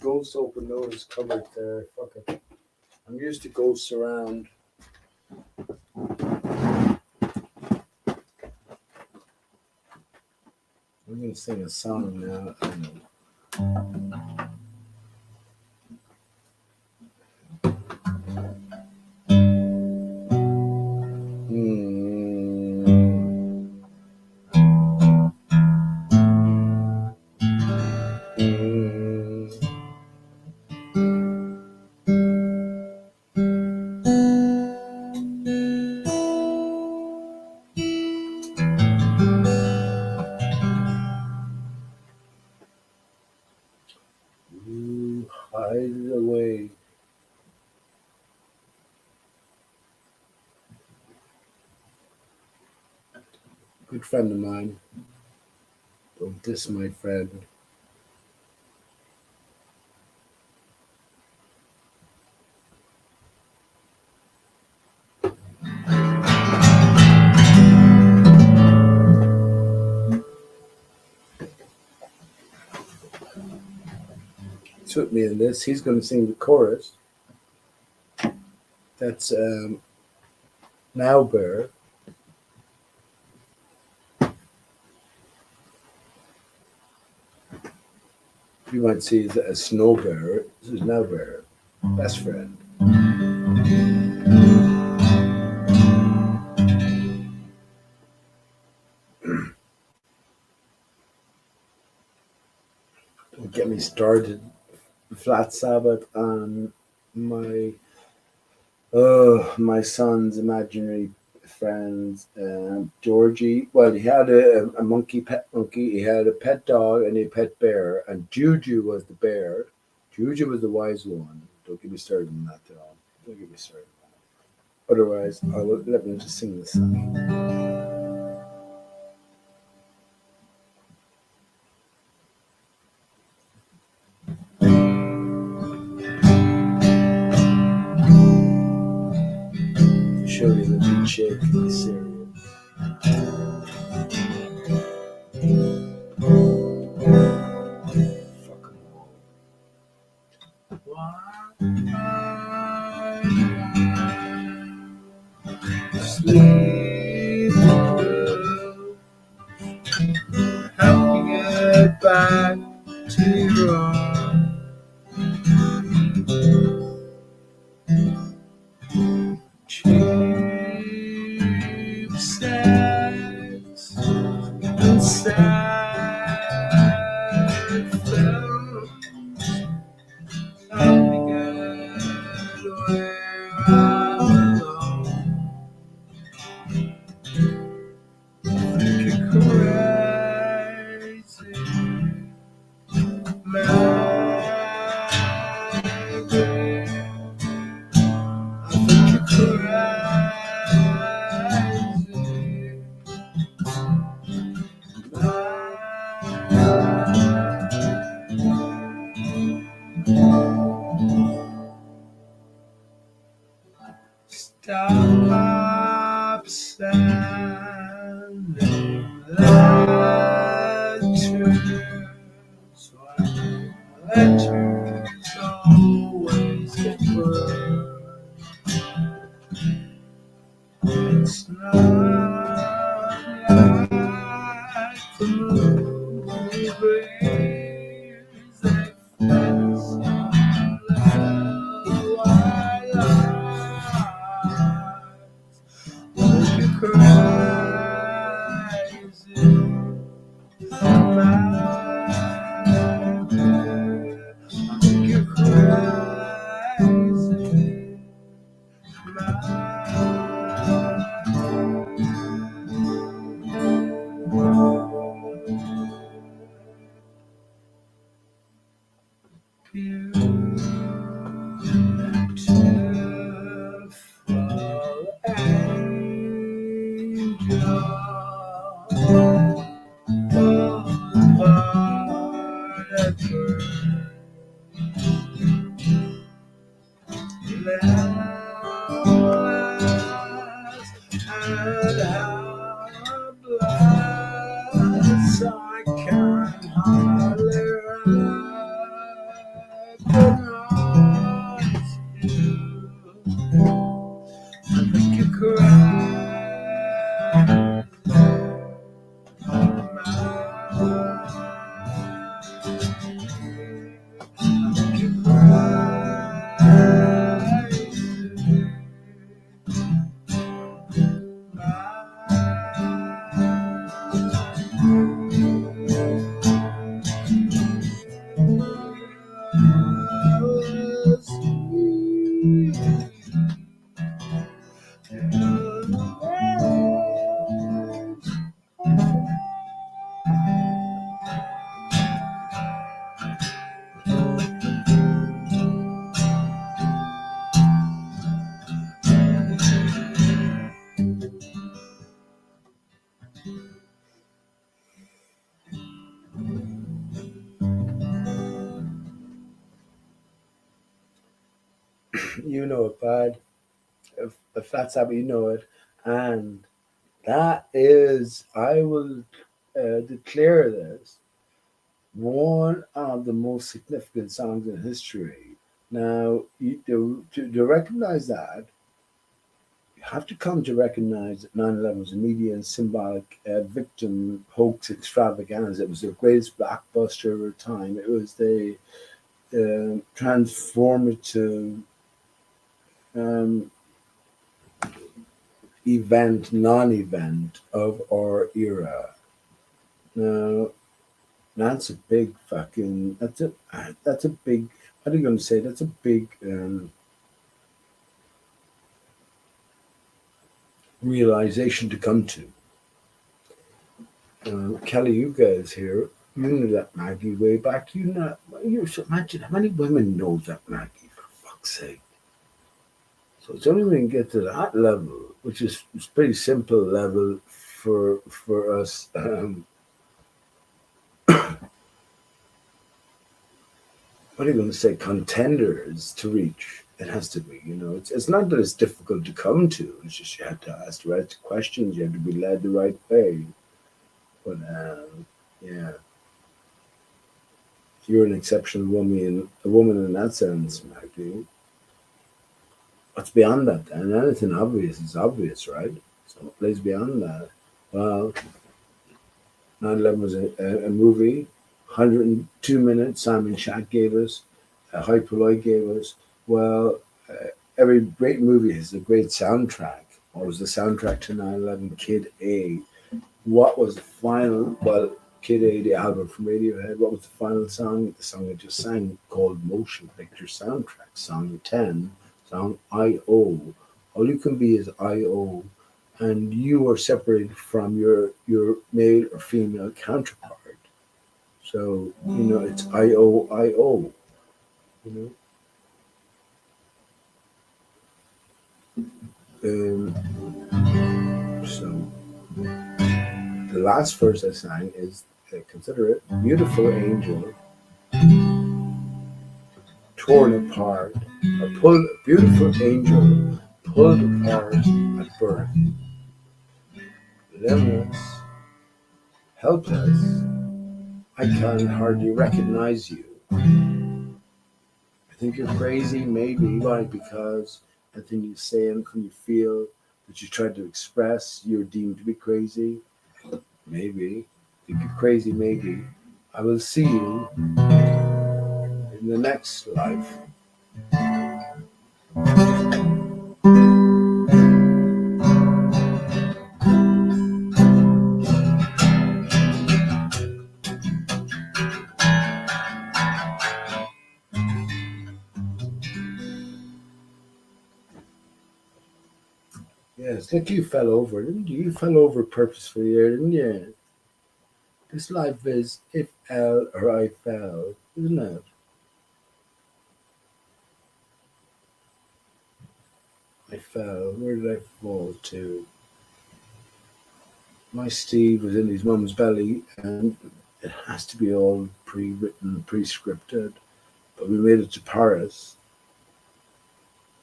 ghost open doors covered there. Fuck it. I'm used to ghosts around. I'm gonna sing a song now. Hide away. Good friend of mine. Don't diss my friend. Took me in this. He's going to sing the chorus. That's Now Bear. You might see it as Snow Bear. This is Now Bear, best friend. Don't get me started. Flat Sabbath on my son's imaginary friends. Georgie, well, he had a pet monkey, he had a pet dog, and a pet bear, and Juju was the bear. Juju was the wise one. Don't get me started on that at all. Don't get me started on that. Otherwise, let me just sing this song. Show you the beat shake in the cereal. Fuck 'em all. Sleep well. Help you get back to your arms. Cheap sex and sad films. Help me get where I belong. Think you're crazy, Maggie. I think you're Stop sending letters. Letters always get burned. It's not like the movies they fix your little white eyes. Look, you're crazy, you're I can hardly write You know it, bad. If that's how you know it, and that is, I will declare this one of the most significant songs in history. Now, to recognize that, you have to come to recognize that 9/11 was a media and symbolic victim hoax extravaganza. It was the greatest blockbuster of our time. It was the transformative um, event, non-event of our era. Now, that's a big fucking. That's a big. What are you going to say? That's a big realization to come to. Kelly, you guys here, you knew that Maggie way back. You know, you imagine how many women know that Maggie, for fuck's sake. So it's only when you get to that level, which is it's pretty simple level for us. What are you going to say? Contenders to reach. It has to be, you know. It's not that it's difficult to come to. It's just you have to ask the right questions. You have to be led the right way. But yeah, you're an exceptional woman, a woman in that sense, Maggie. What's beyond that? And anything obvious is obvious, right? So what plays beyond that? Well, 9/11 was a movie, 102 minutes. Simon Shack gave us, Hyperloy gave us. Well, every great movie has a great soundtrack. What was the soundtrack to 9/11? Kid A. What was the final? Well, Kid A, the album from Radiohead. What was the final song? The song I just sang called Motion Picture Soundtrack. Song 10, song I.O. All you can be is I.O. And you are separated from your male or female counterpart. So, you know, it's I.O. I.O. You know? So the last verse I sang is consider it beautiful angel torn apart, or pulled beautiful angel pulled apart at birth, limbless, helpless. I can hardly recognize you. I think you're crazy, maybe. Why? Because anything you say, anything you feel that you try to express, you're deemed to be crazy. Maybe. Think you're crazy, maybe. I will see you in the next life. Yes, like you fell over, didn't you? You fell over purposefully there, didn't you? This life is if L or I fell, isn't it? I fell. Where did I fall to? My Steve was in his mum's belly, and it has to be all pre-written, pre-scripted. But we made it to Paris.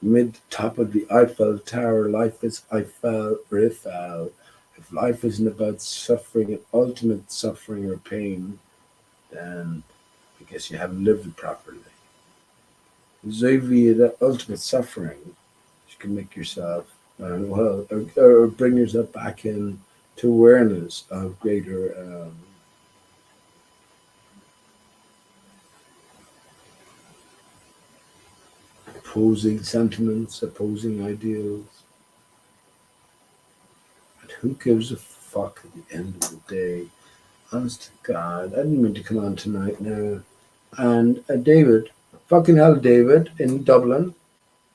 We made the top of the Eiffel Tower. Life is Eiffel or Eiffel. If life isn't about suffering and ultimate suffering or pain, then I guess you haven't lived it properly. Vis-a-vis that ultimate suffering, you can make yourself, or bring yourself back in to awareness of greater opposing sentiments, opposing ideals. And who gives a fuck at the end of the day? Honest to God, I didn't mean to come on tonight now. And David, fucking hell, David, in Dublin.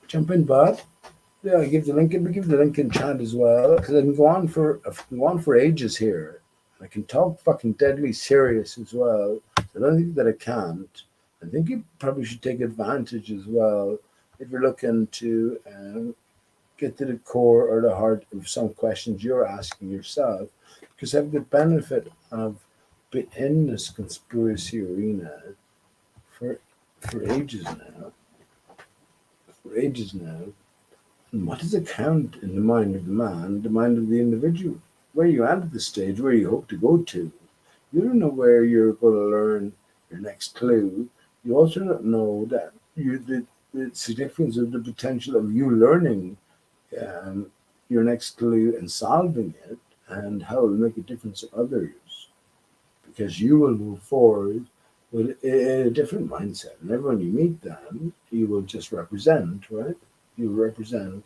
Jump in, bud. Yeah, give the link in chat as well, because I can go on for ages here. I can talk fucking deadly serious as well. I don't think that I can't. I think you probably should take advantage as well if you're looking to get to the core or the heart of some questions you're asking yourself, because I have the benefit of being in this conspiracy arena for for ages now. For ages now. And what does it count in the mind of the man, the mind of the individual? Where you at this stage, where you hope to go to. You don't know where you're going to learn your next clue. You also don't know that the significance of the potential of you learning um, your next clue and solving it, and how it will make a difference to others. Because you will move forward with a different mindset. And everyone you meet then, you will just represent, right? You represent.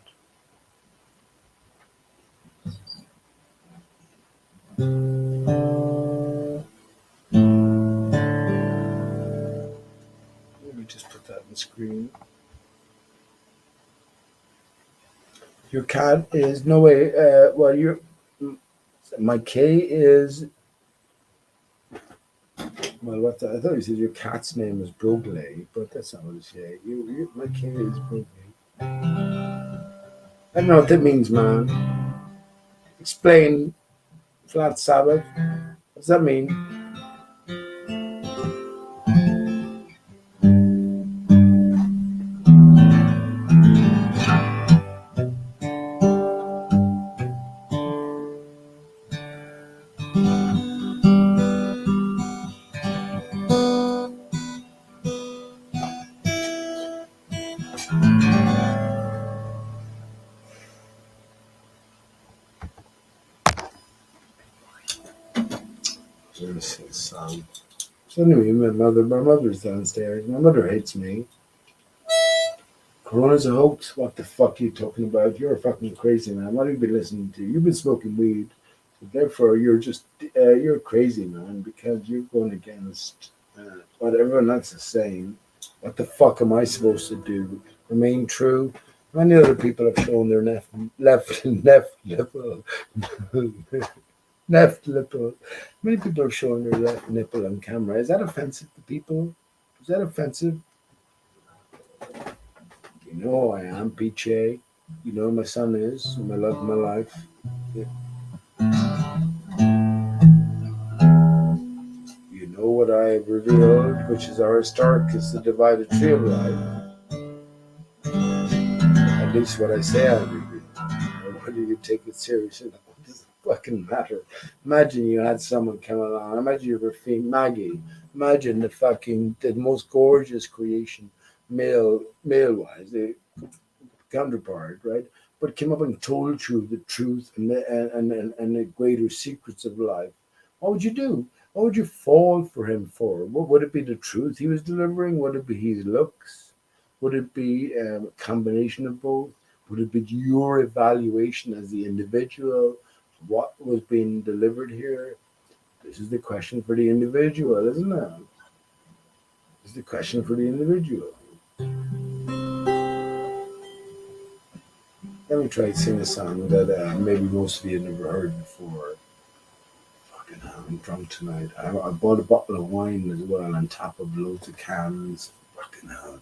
Let me just put that on the screen. Your cat is no way. Well, your my K is well. I thought you said your cat's name is Brogley, but that's not what it's say. My K is Brogley. I don't know what that means, man. Explain, Flat Sabbath. What does that mean? Sound. So anyway, my mother's downstairs. My mother hates me. Corona's a hoax. What the fuck are you talking about? You're a fucking crazy man. What have you been listening to? You've been smoking weed. So therefore, you're crazy, man, because you're going against what everyone else is saying. What the fuck am I supposed to do? Remain true? Many other people have shown their left nipple. Left nipple. Many people have shown their left nipple on camera. Is that offensive to people? Is that offensive? You know I am, PJ. You know my son is, my love of my life. Yeah. You know what I have revealed, which is ARISTARCHUS, the divided tree of life. At least what I say I reveal. Or whether you take it seriously, what does it fucking matter? Imagine you had someone come along. Imagine you were Maggie. Imagine the most gorgeous creation, male wise, the counterpart, right? But came up and told you the truth and the greater secrets of life. What would you do? What would you fall for him for? What would it be the truth he was delivering? Would it be his looks? Would it be a combination of both? Would it be your evaluation as the individual? What was being delivered here? This is the question for the individual, isn't it? This is the question for the individual. Let me try to sing a song that maybe most of you never heard before. Fucking hell, I'm drunk tonight. I bought a bottle of wine as well on top of loads of cans. Fucking hell.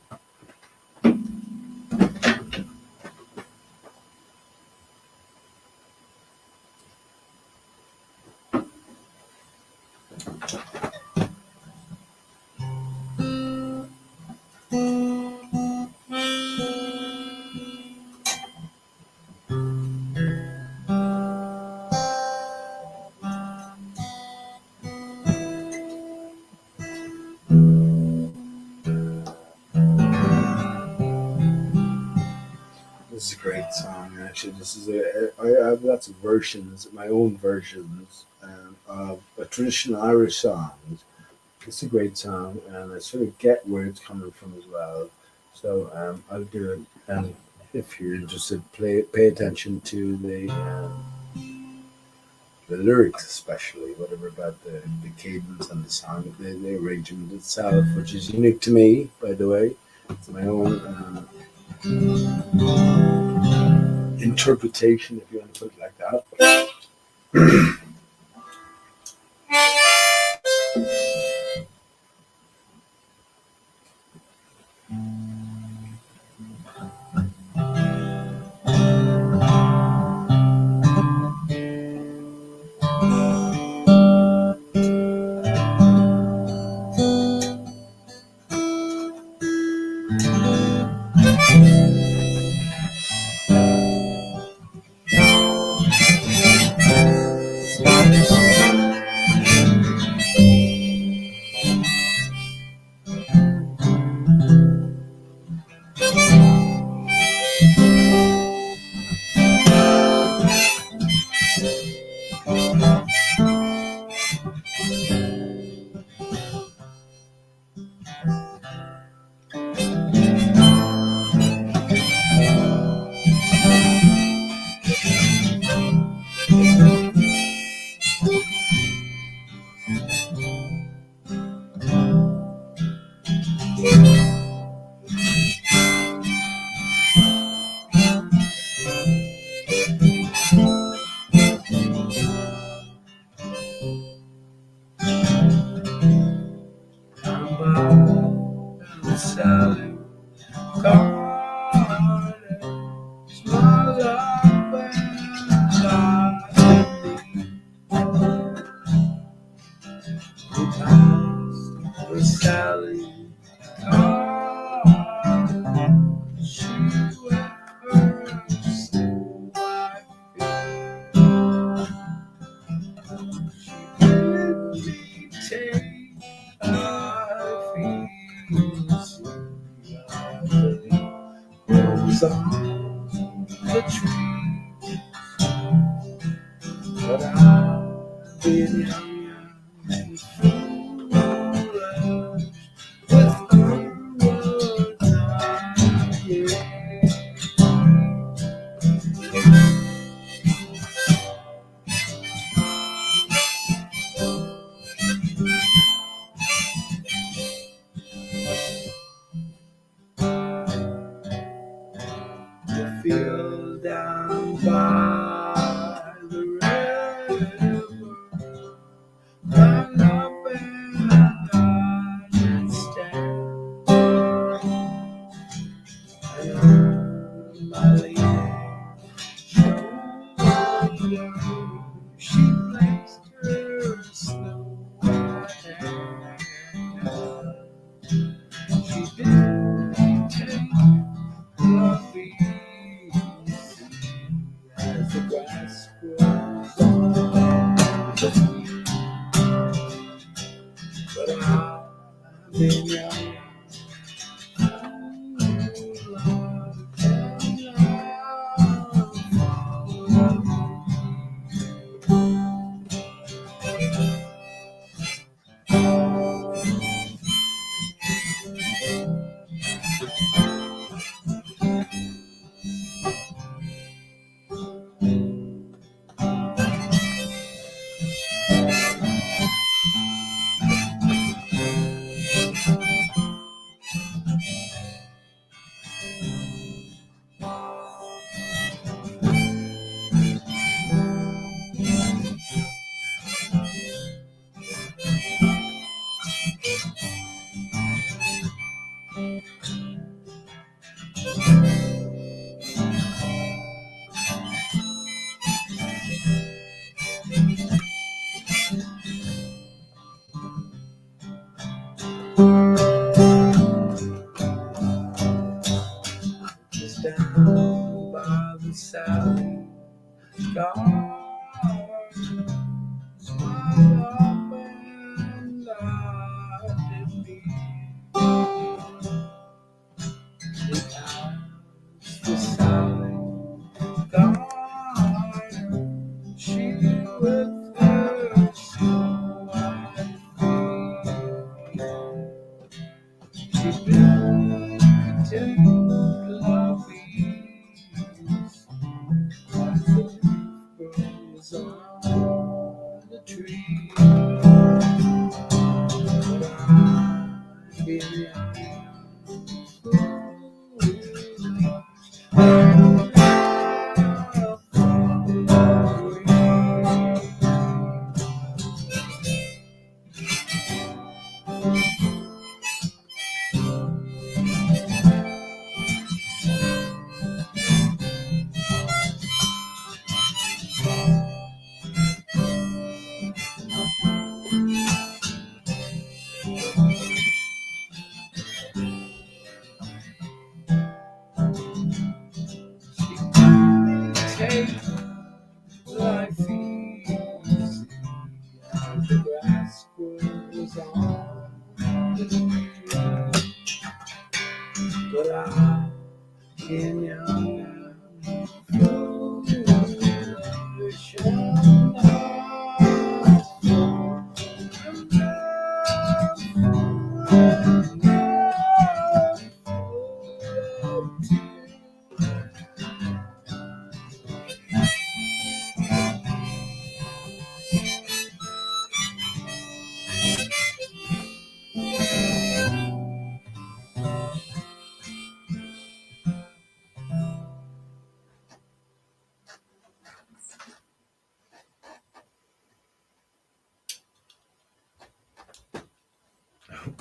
This is a great song, actually. I have lots of versions, my own versions of traditional Irish songs. It's a great song, and I sort of get where it's coming from as well. So I'll do it. And if you're interested, pay attention to the lyrics, especially whatever about the cadence and the song, the arrangement itself, which is unique to me, by the way. It's my own. interpretation, if you want to put it like that. Sally Carter, small love and with Sally Carter, she wears white she let me take grows on the tree, but I've been young and foolish with her words not yet. The field down by the river, run up and I stand, and on my lady shoulder she placed her snow white hand. She didn't take fluffy as the grass grows on the field, but I've been young just down by the Sally Garden, smile up and out at me. The Sally Garden, she with her snow white feet, she built lovelies as the leaf grows. Take life easy as the grass grows on the tree. But I, in young and foolish and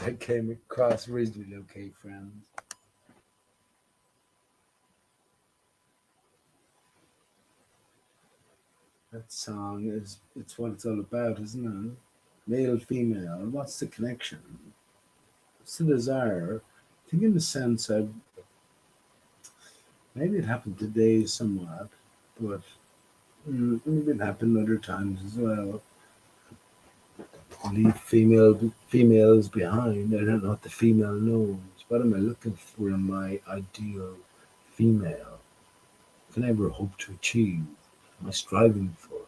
I came across reasonably okay, friends. That song it's what it's all about, isn't it? Male, female. What's the connection? What's the desire? I think in the sense of maybe it happened today somewhat, but maybe it happened other times as well. Leave females behind. I don't know what the female knows. What am I looking for in my ideal female? Can I ever hope to achieve? Am I striving for?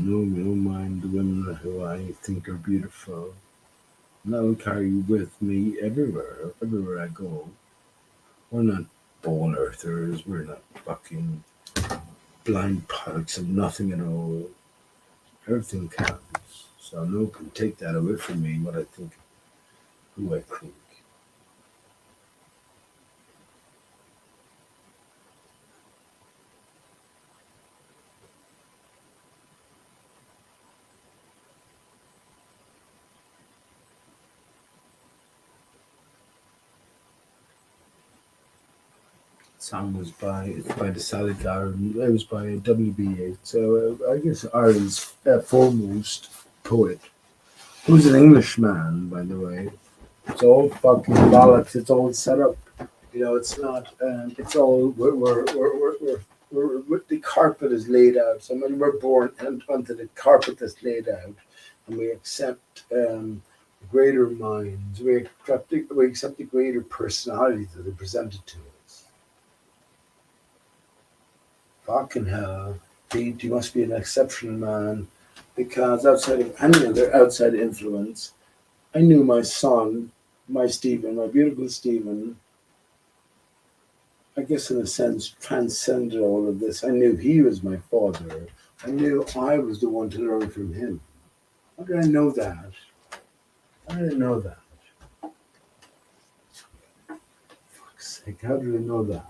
No mind the women who I think are beautiful. And I will carry you with me everywhere I go. We're not ball earthers. We're not fucking blind products of nothing at all. Everything counts. So no one can take that away from me, what I think, who I think. Song was by the Salad Garden. It was by WBA. So I guess Ireland's foremost poet, who's an Englishman, by the way. It's all fucking bollocks. It's all set up. It's not. It's all the carpet is laid out. So when we're born onto the carpet that's laid out, and we accept greater minds, we accept the greater personalities that are presented to us. Fucking hell, Pete, you must be an exceptional man, because outside of any other outside influence, I knew my son, my Stephen, my beautiful Stephen, I guess in a sense transcended all of this. I knew he was my father. I knew I was the one to learn from him. How did I know that? How did I know that? Fuck's sake, how did I know that?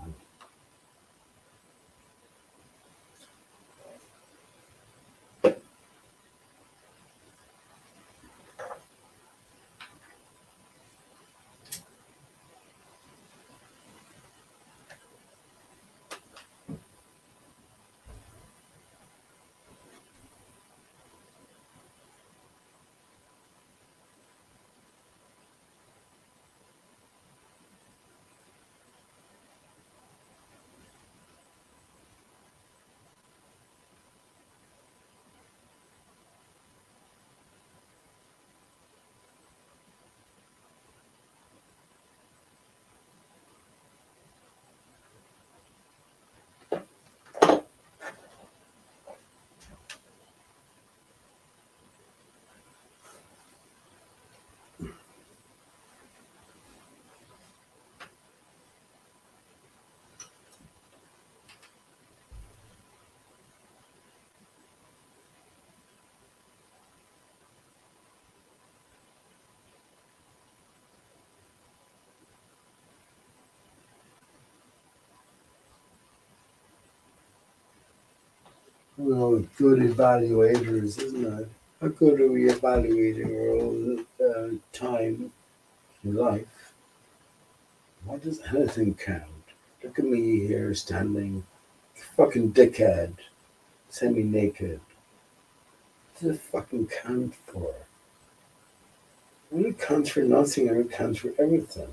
Well, good evaluators, isn't it? How good are we evaluating our own time in life? Why does anything count? Look at me here standing, fucking dickhead, semi naked. What does it fucking count for? When it counts for nothing and it counts for everything.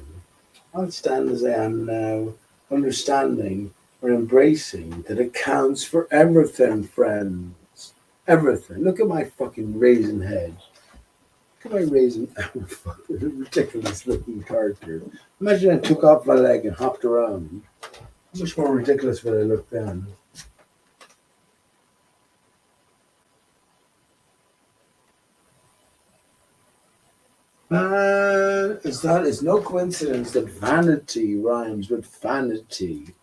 I'll stand as I am now, understanding or embracing that it counts for everything, friends. Everything. Look at my fucking raisin head. Look at my raisin. Fucking ridiculous looking character. Imagine I took off my leg and hopped around. How much more ridiculous would I look then? Man, it's no coincidence that vanity rhymes with vanity.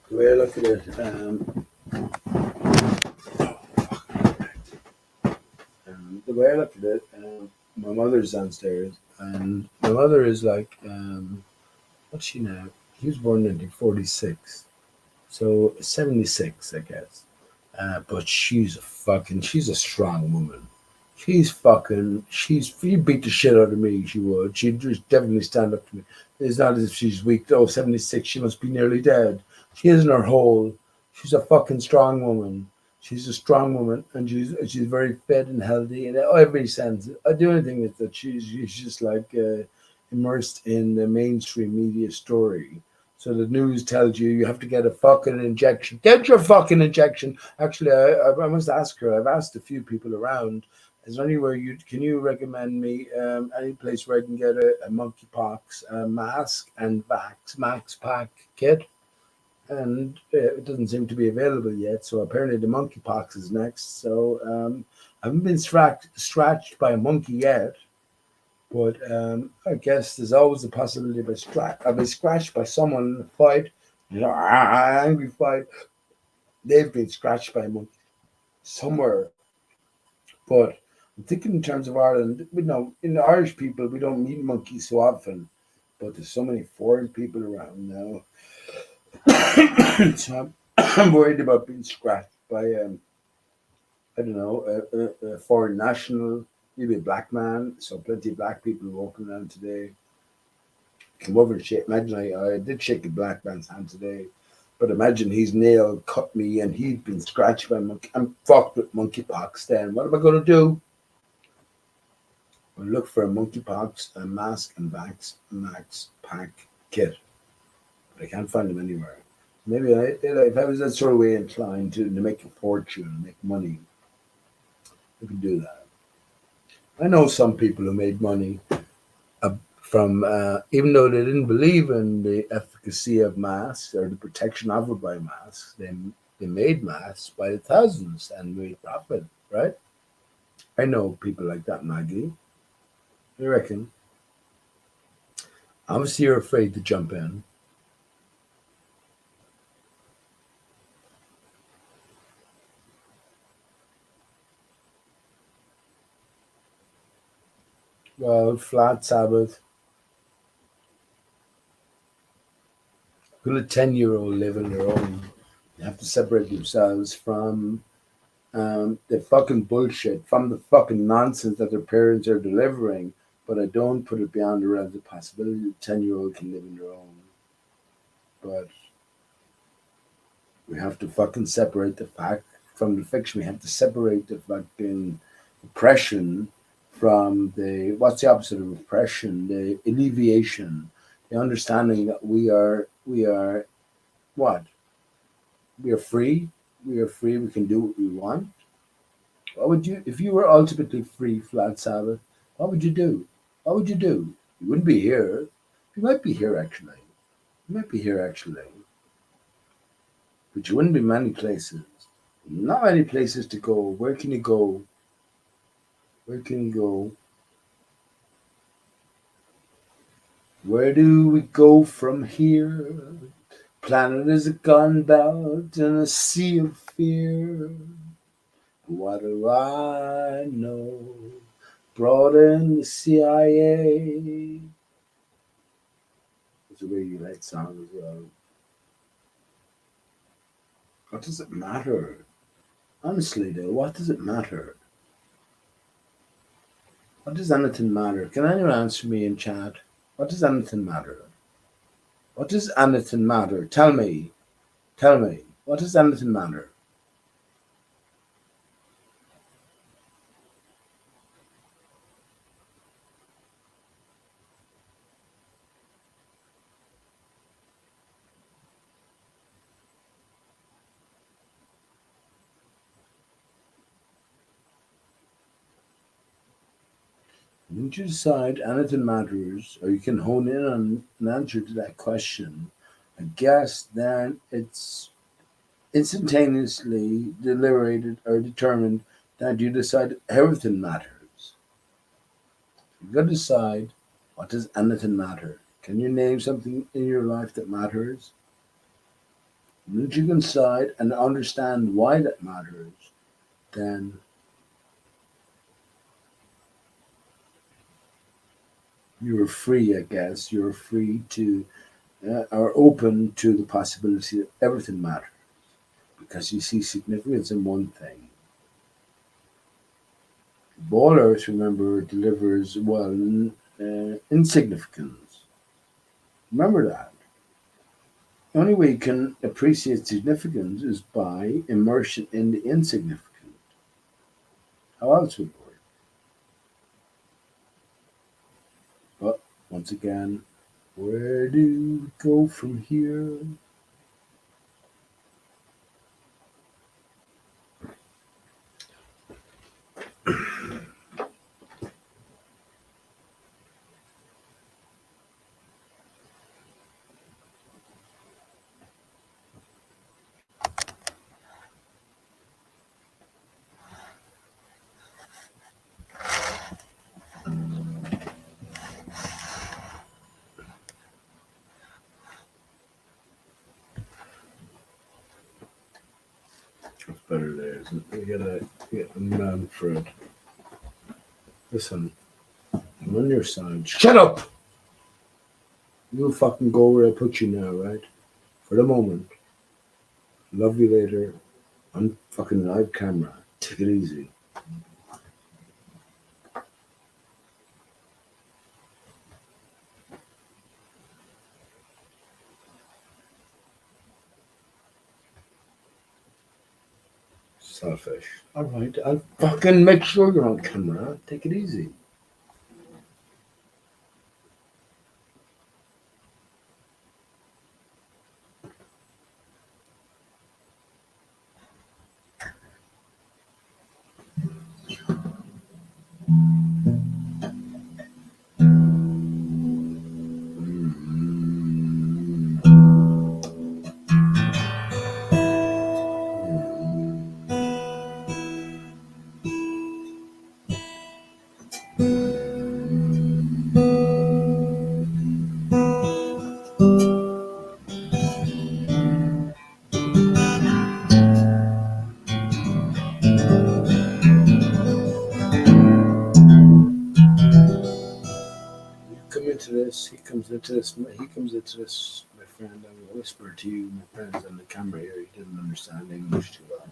The way I look at it, the way I look at it, my mother's downstairs, and my mother is like, what's she now? He was born in 1946, so 76, I guess. But she's a strong woman. She'd beat the shit out of me, she would. She'd just definitely stand up to me. It's not as if she's weak. Oh, 76, she must be nearly dead. She is in her hole. She's a fucking strong woman. She's a strong woman, and she's very fit and healthy in every sense. The only thing is that she's just like immersed in the mainstream media story. So the news tells you have to get a fucking injection. Get your fucking injection. Actually, I must ask her. I've asked a few people around. Is there anywhere can you recommend me any place where I can get a monkeypox mask and max pack kit? And it doesn't seem to be available yet. So apparently the monkeypox is next. So I haven't been scratched by a monkey yet, but I guess there's always a possibility of I'll be scratched by someone in a fight, angry fight. They've been scratched by a monkey somewhere. But I'm thinking in terms of Ireland. We know in the Irish people we don't meet monkeys so often, but there's so many foreign people around now. So I'm worried about being scratched by I don't know a foreign national, maybe a black man. So plenty of black people walking around today. Come over and shake. Imagine I did shake a black man's hand today, but imagine his nail cut me and he'd been scratched by a monkey. I'm fucked with monkeypox. Then what am I going to do? I'll look for a monkeypox, a mask, and max pack kit, but I can't find them anywhere. Maybe if I was that sort of way inclined to make a fortune, make money, I could do that. I know some people who made money from even though they didn't believe in the efficacy of masks or the protection offered by masks, they made masks by the thousands and made profit, right? I know people like that, Maggie. I reckon. Obviously, you're afraid to jump in. Well, flat Sabbath. Will a 10-year-old live on their own? You have to separate themselves from the fucking bullshit, from the fucking nonsense that their parents are delivering. But I don't put it beyond the realms of possibility that 10-year-old can live on their own. But we have to fucking separate the fact from the fiction. We have to separate the fucking oppression from the what's the opposite of oppression? The alleviation, the understanding that we are what? We are free. We are free. We can do what we want. What would you, if you were ultimately free, Flat Sabbath? What would you do? What would you do? You wouldn't be here. You might be here actually. You might be here actually, but you wouldn't be many places. Not many places to go. Where can you go? Where can you go? Where do we go from here? Planet is a gun belt in a sea of fear. What do I know? Brought in the CIA. It's a really light song as well. What does it matter? Honestly, though, what does it matter? What does anything matter? Can anyone answer me in chat? What does anything matter? What does anything matter? Tell me. Tell me. What does anything matter? You can decide anything matters, or you can hone in on an answer to that question. I guess then it's instantaneously deliberated or determined that you decide everything matters. You gotta decide, what does anything matter? Can you name something in your life that matters? Once you can decide and understand why that matters, then you're free, I guess. You're free to, are open to the possibility that everything matters because you see significance in one thing. Ballers, remember, delivers, well, insignificance. Remember that. The only way you can appreciate significance is by immersion in the insignificant. How else would it work? But once again, where do we go from here? It's better there, isn't it? We get a man for it. Listen, I'm on your side. Shut up! You'll fucking go where I put you now, right? For the moment. Love you later. On fucking live camera. Take it easy. Selfish. Alright, I'll fucking make sure you're on camera. Take it easy. He comes into this, my friend. I'm going to whisper to you, my friends on the camera here. He didn't understand English too well.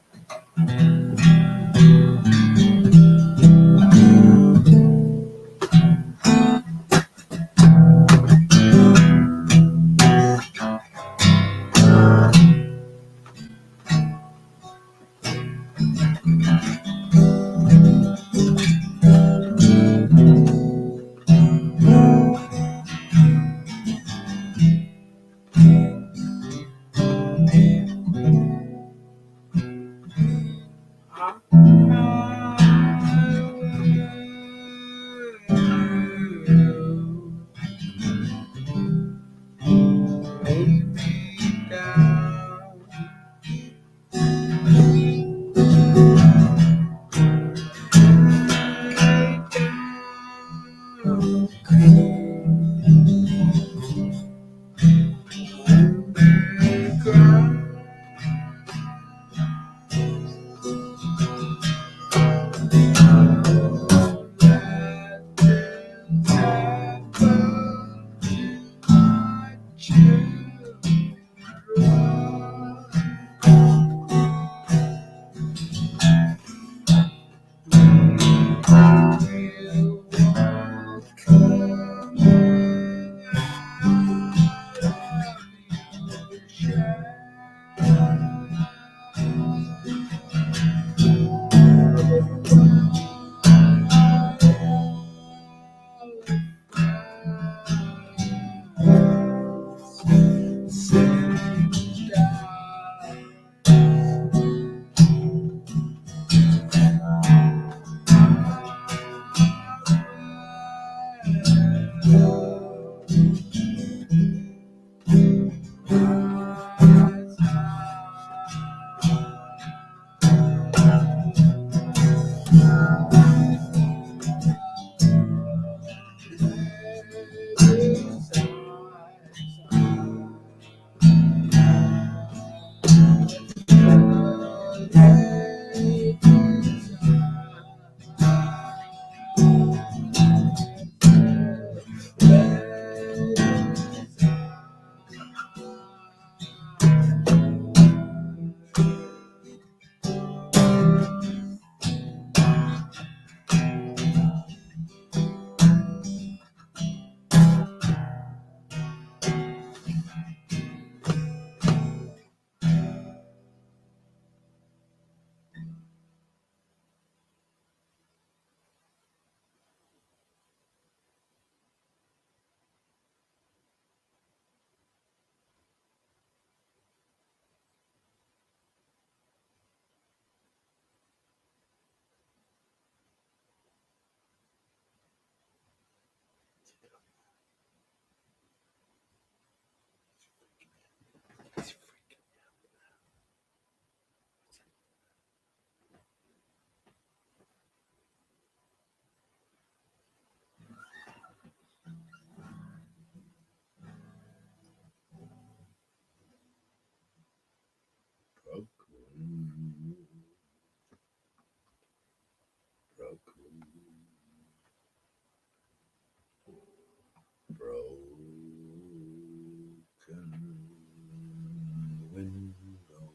window,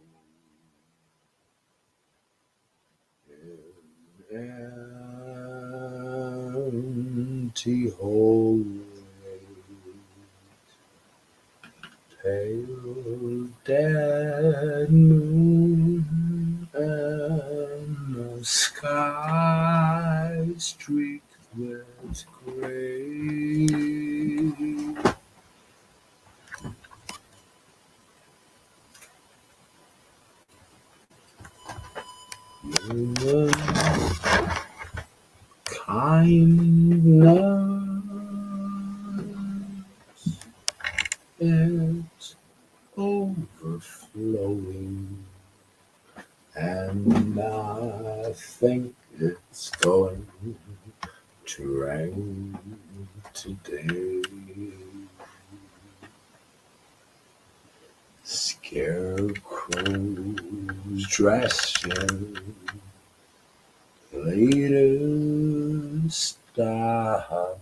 empty hallway, pale dead moon, and the sky streaked with gray. Human kindness is overflowing, and I think it's going to rain today. Scarecrows dressed in latest styles,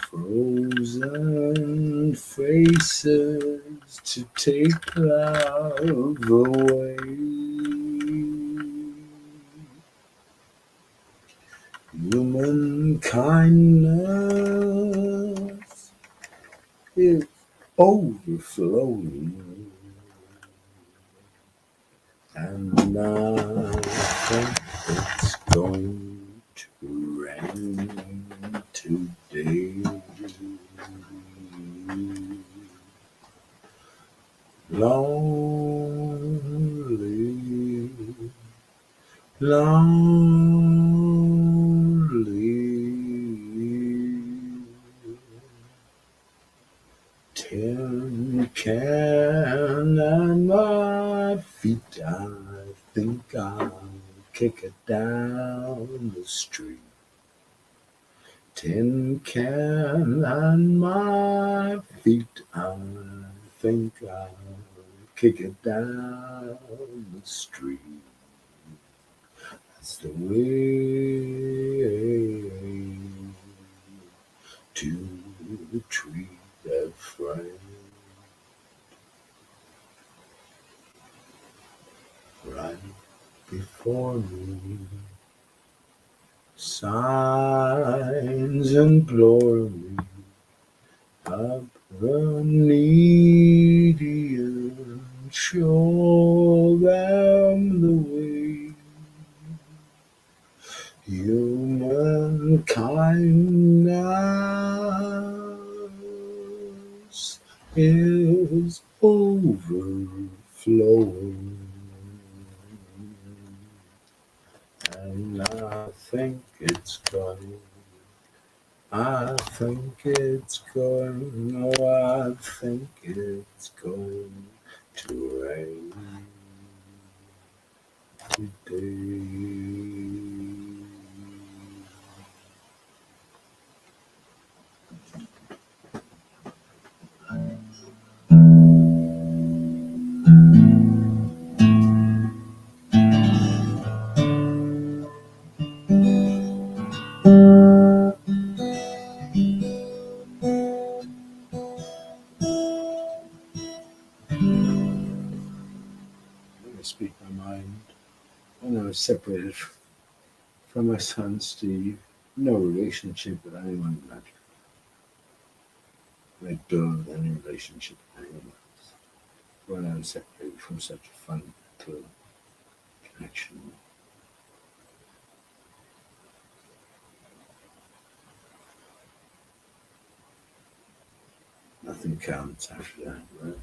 frozen faces to take love away. Human kindness is overflowing, and I think it's going to rain today. Lonely, lonely, tin can and my feet, I think I'll kick it down the street. tin can and my feet. I think I'll kick it down the street. That's the way to treat a friend. Right before me, signs implore me up the needy and show them the way. Human kindness is overflowing, and I think it's going. I think it's going. Oh, I think it's going to rain today. Let me speak my mind. When I was separated from my son Steve, no relationship with anyone mattered. I don't have any relationship with anyone else. When I was separated from such a fundamental connection. Nothing counts after that, right?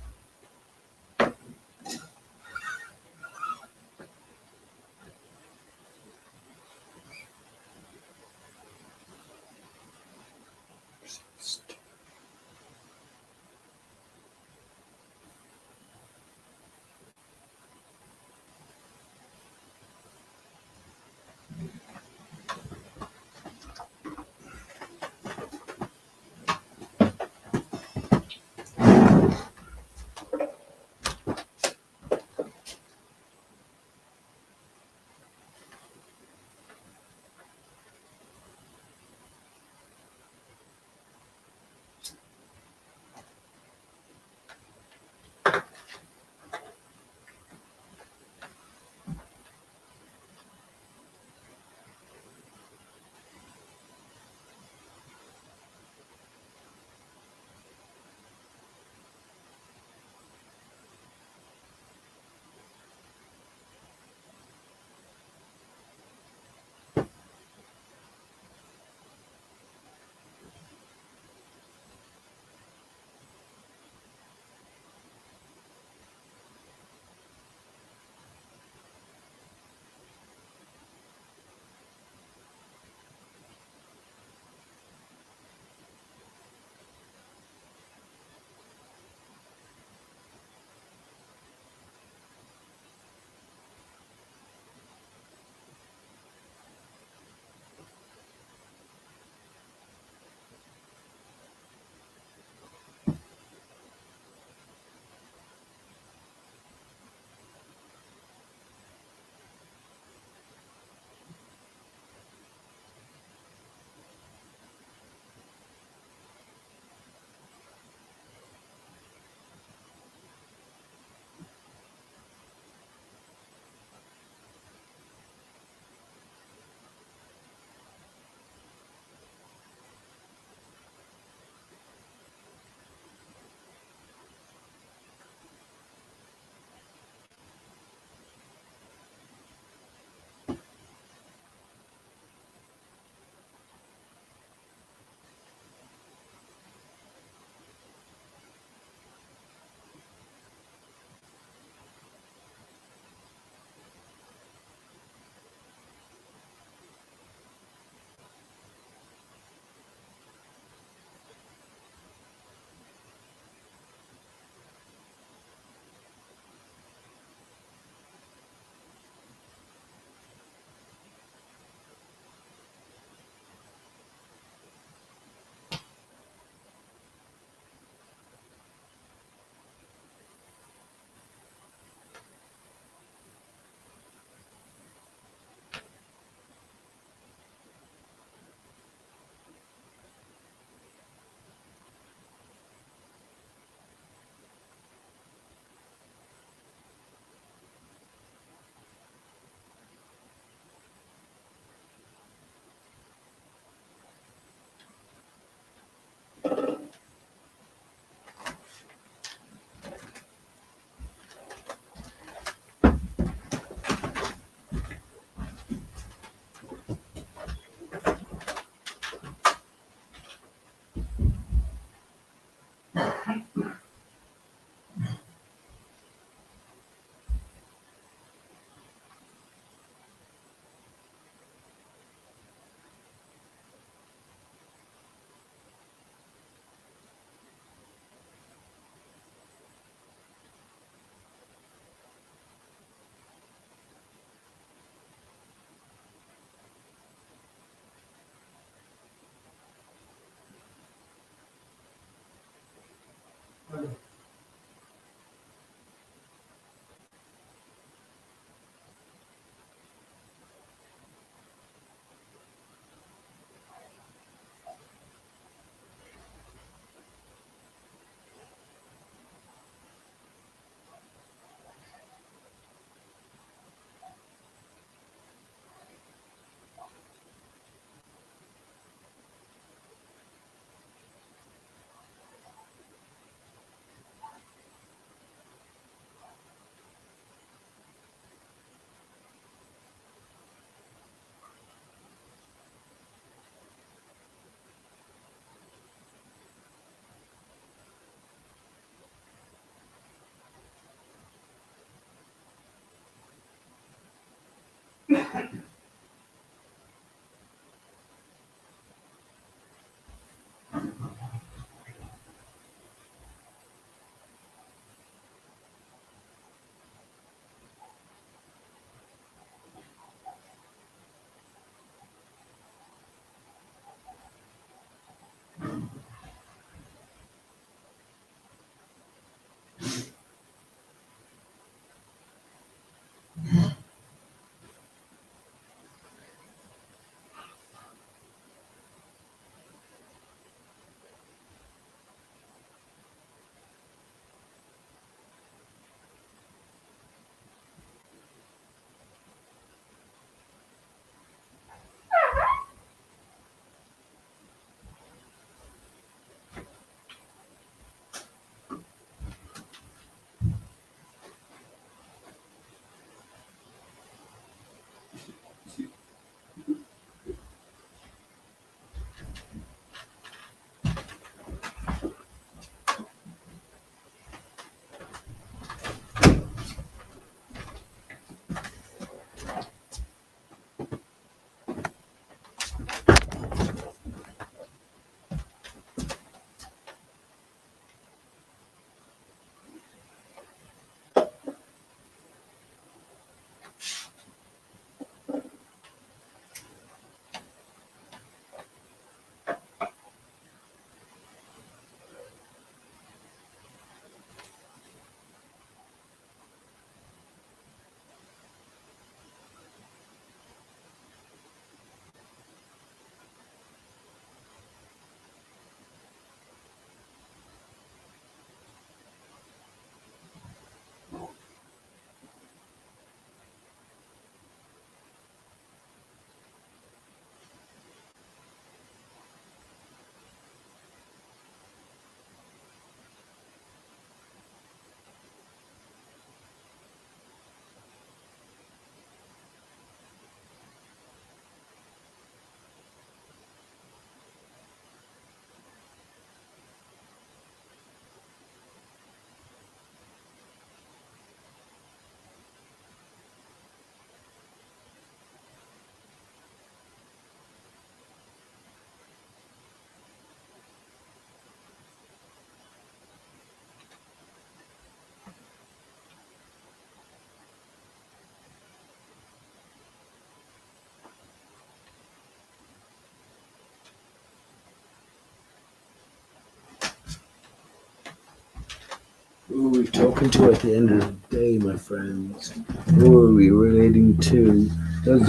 Who are we talking to at the end of the day, my friends? Who are we relating to? Does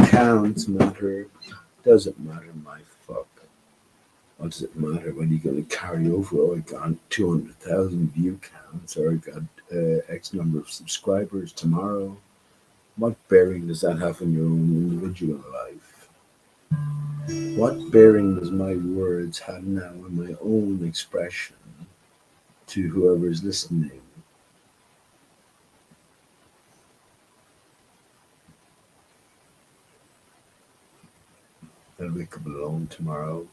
counts matter? Does it matter, my fuck? What does it matter when you're going to carry over? Oh, I got 200,000 view counts, or I got X number of subscribers tomorrow. What bearing does that have on your own individual life? What bearing does my words have now on my own expression to whoever is listening? I'll wake up alone tomorrow,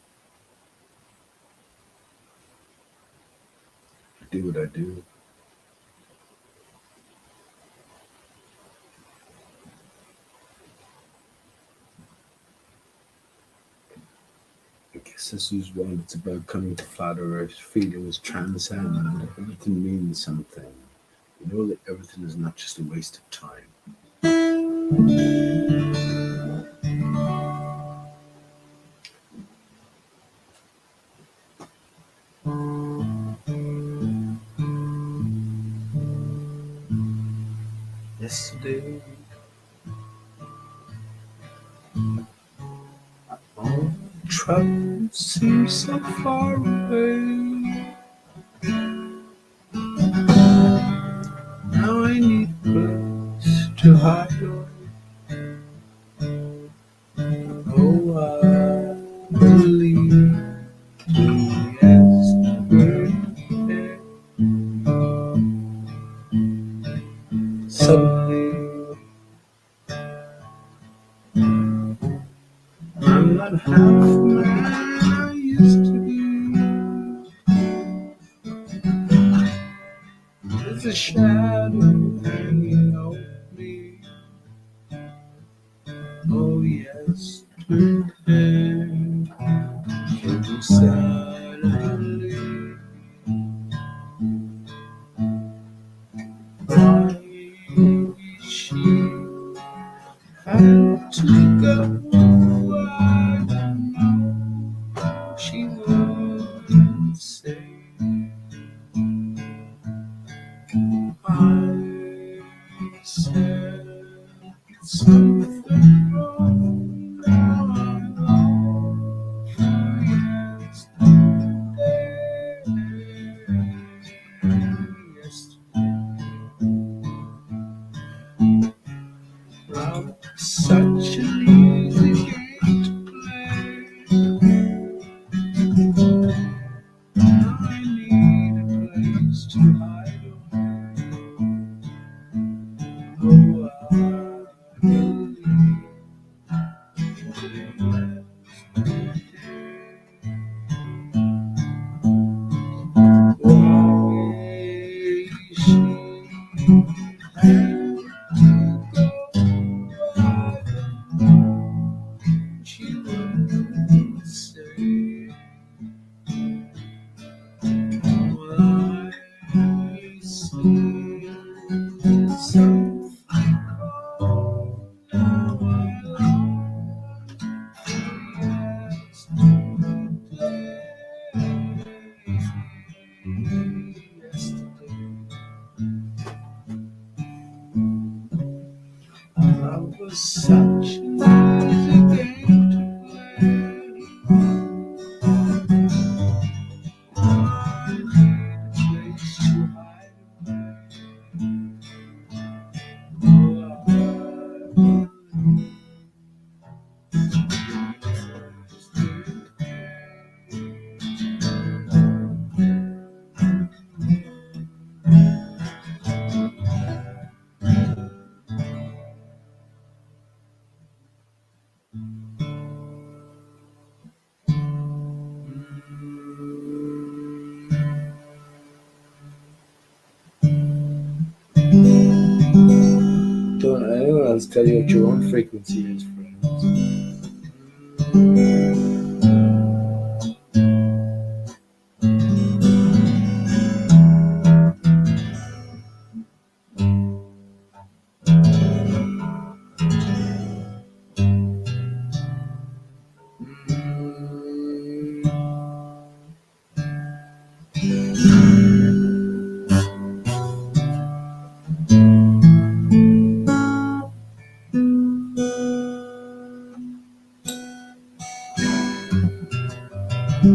do what I do. I guess this is what it's about, coming to flat earth, feelings transcend, everything means something. You know that everything is not just a waste of time. Yesterday, all trouble seems so far away. Now I need a place to hide away. Oh, I believe yesterday. Suddenly, I'm not half the man I used to be. There's a shadow hanging over me. Oh, yesterday came suddenly. Why she had to go, I don't know. She wouldn't say. I said something wrong. Now I long for yesterday. Love is such an easy game to play. I need a place to hide away. Oh, I believe yesterday. Why she had to go, I don't know. She wouldn't say. Well, I see something wrong. Now I long for yesterday. Love was such an easy game to play. I need a place to hide away. Oh, I believe don't anyone else tell you what your own frequency is, friends? By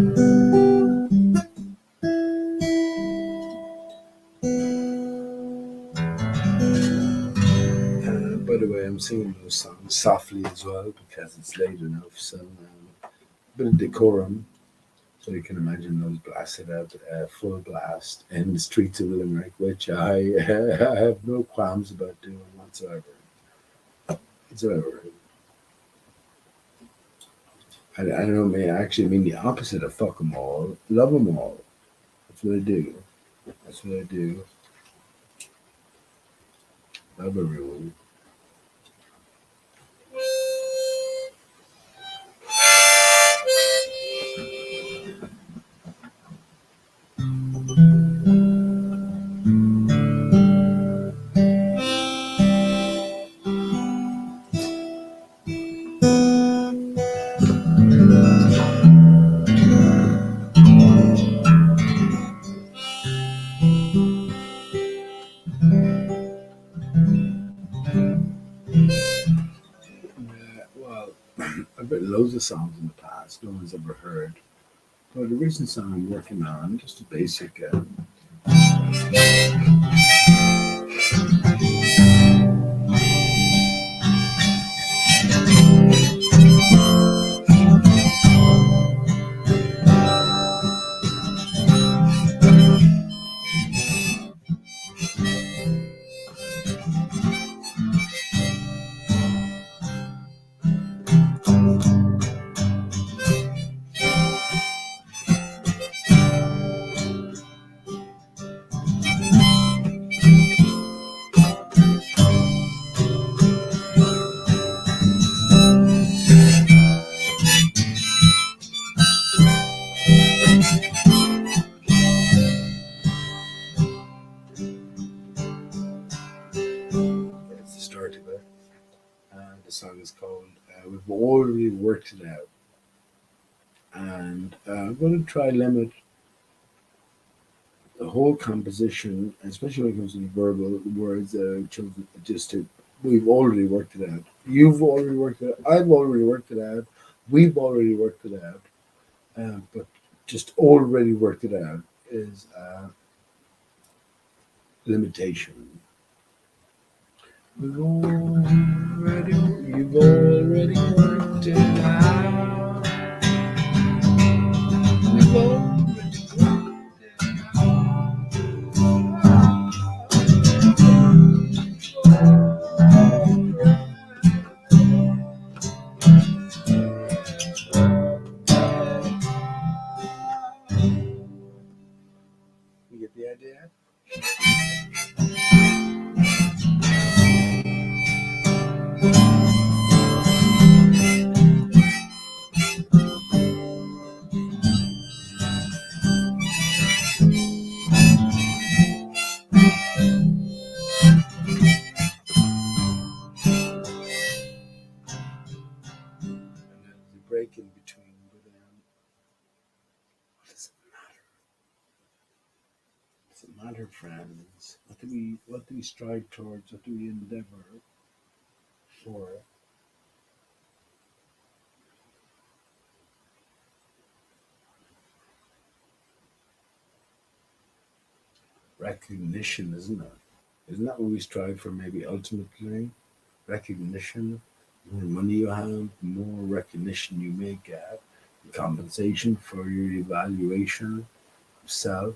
the way, I'm singing those songs softly as well because it's late enough. So, a bit of decorum. So you can imagine those blasted out full blast in the streets of Limerick, which I, I have no qualms about doing whatsoever. Whatsoever. I don't mean I actually mean the opposite of fuck 'em all, love 'em all. That's what I do. That's what I do. Love everyone. Well, I've written loads of songs in the past no one's ever heard. But the recent song I'm working on, just a basic. It's the start of it. The song is called We've Already Worked It Out. And I'm going to try limit the whole composition, especially when it comes to the verbal words that I've chosen, just to, we've already worked it out. You've already worked it out. I've already worked it out. We've already worked it out. But just already worked it out is a limitation. We've already, you've already worked it out. We've already worked it out. You get the idea? And there's a break in between, but what does it matter? Does it matter, friends? What do we strive towards? What do we endeavor for? Recognition, isn't it? Isn't that what we strive for? Maybe ultimately, recognition. The more money you have, the more recognition you may get, compensation for your evaluation of self.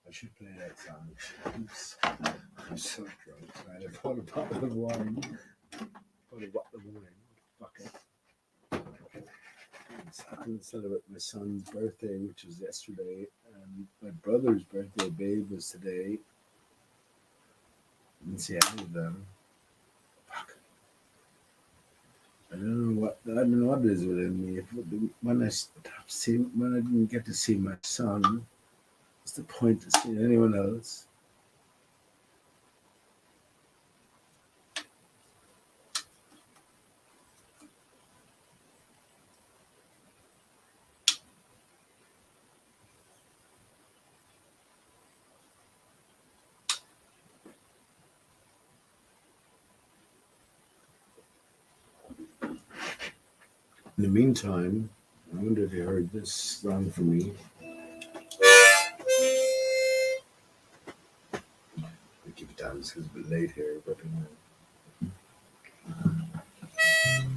I should play that song. I'm so drunk. Right? I bought a bottle of wine. Fuck it. I'm celebrating my son's birthday, which was yesterday, and my brother's birthday, Babe, was today. I didn't see any of them. Fuck. I don't know what it is within me. When I didn't get to see my son, what's the point of seeing anyone else? In the meantime, I wonder if you heard this song from me. I keep it down because it's a bit late here, but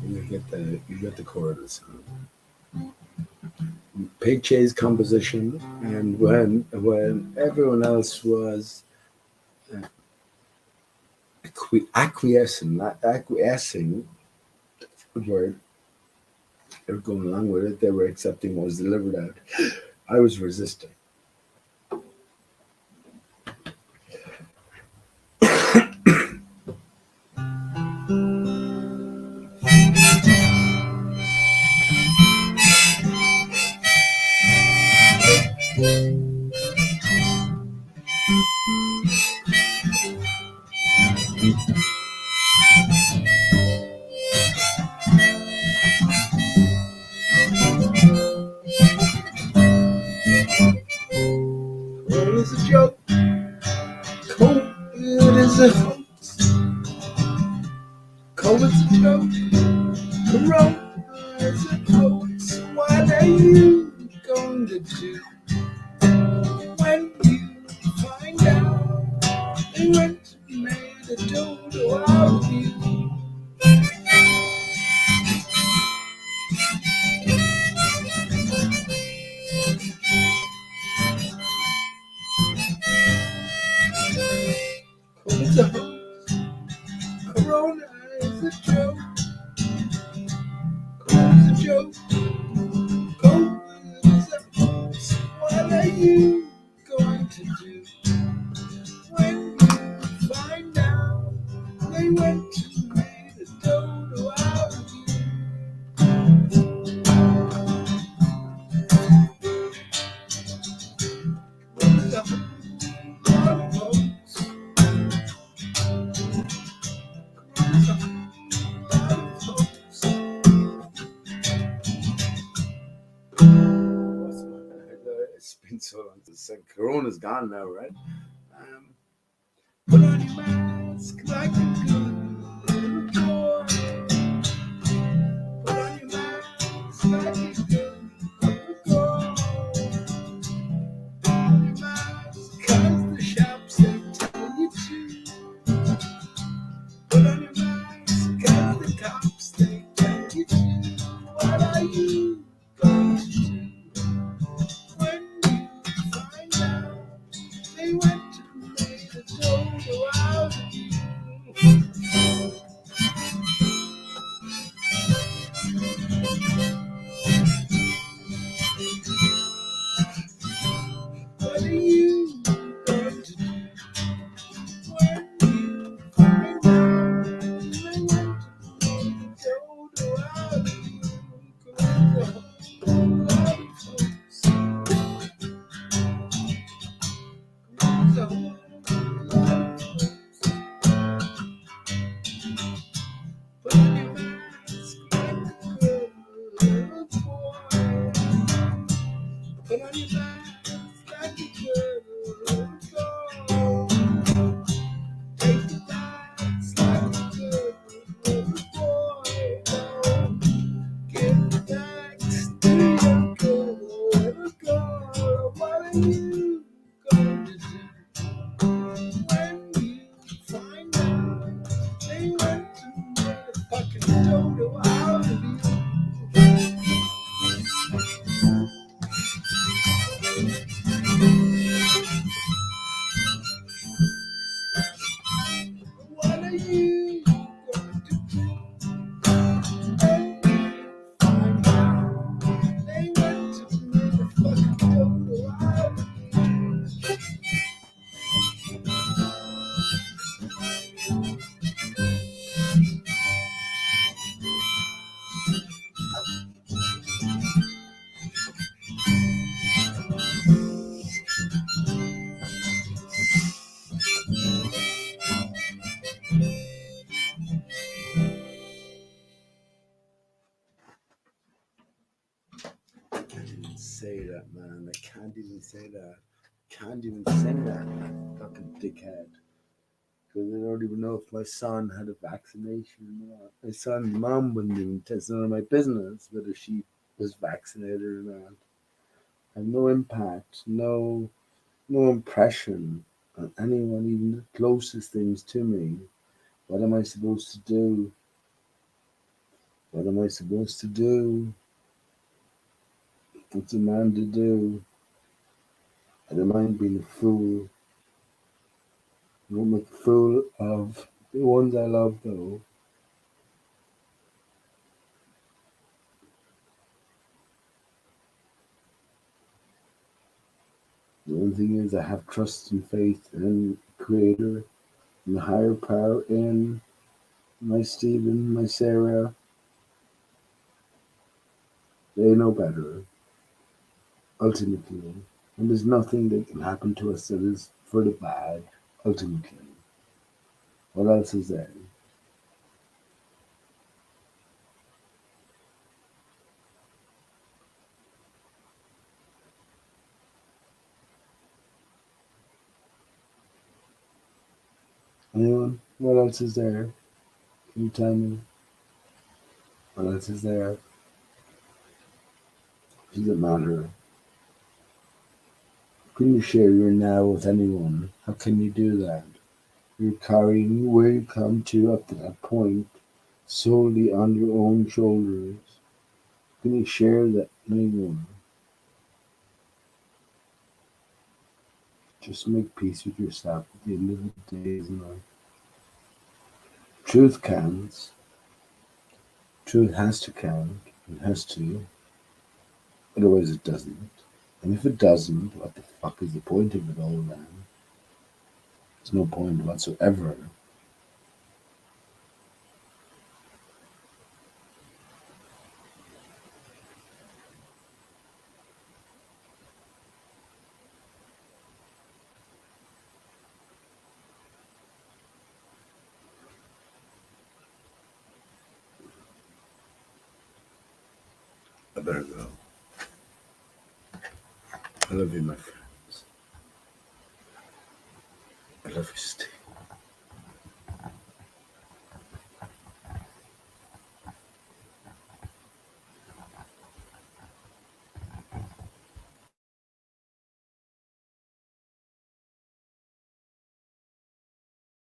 you get the chorus. Pig Chase composition, and when everyone else was acquiescing, good word. They were going along with it. They were accepting what was delivered out. I was resisting. Well, it's a joke. COVID is a hoax. COVID's a joke. Corona is a hoax. What are you going to do when you find out they went and made a dodo out of you? COVID's a hoax. Corona is a joke. COVID's a joke. COVID is a hoax. What are you going to do when you find out they went and made a dodo out of you? COVID's a hoax. It's been so long since Corona's gone now, right? Put on your mask like a good little boy. Put on your mask like a good little girl. Put on your mask 'cause the shops they tell you to. Put on your mask 'cause the cops they tell you to. What are you going to do when you find out they went and made a dodo out of you? What are you going to do when you find out they went and made a dodo out of you? say that, man. I can't even say that. Can't even sing that, man. Fucking dickhead. Because I don't even know if my son had a vaccination or not. My son's mom wouldn't even tell. It's none of my business whether she was vaccinated or not. I have no impact, no impression on anyone, even the closest things to me. What am I supposed to do? What am I supposed to do? What's a man to do? I don't mind being a fool. I won't make a fool of the ones I love, though. The only thing is, I have trust and faith in the Creator, in the higher power, in my Stephen, my Sarah. They know better, ultimately. And there's nothing that can happen to us that is for the bad, ultimately. What else is there? Anyone? What else is there? Can you tell me? What else is there? Doesn't matter. Can you share your now with anyone? How can you do that? You're carrying where you come to up to that point solely on your own shoulders. Can you share that with anyone? Just make peace with yourself at the end of the day, isn't it? Truth counts. Truth has to count. It has to. Otherwise it doesn't. And if it doesn't, what the fuck is the point of it all then? There's no point whatsoever. I better go. I love you, my friends. I love you, Steve.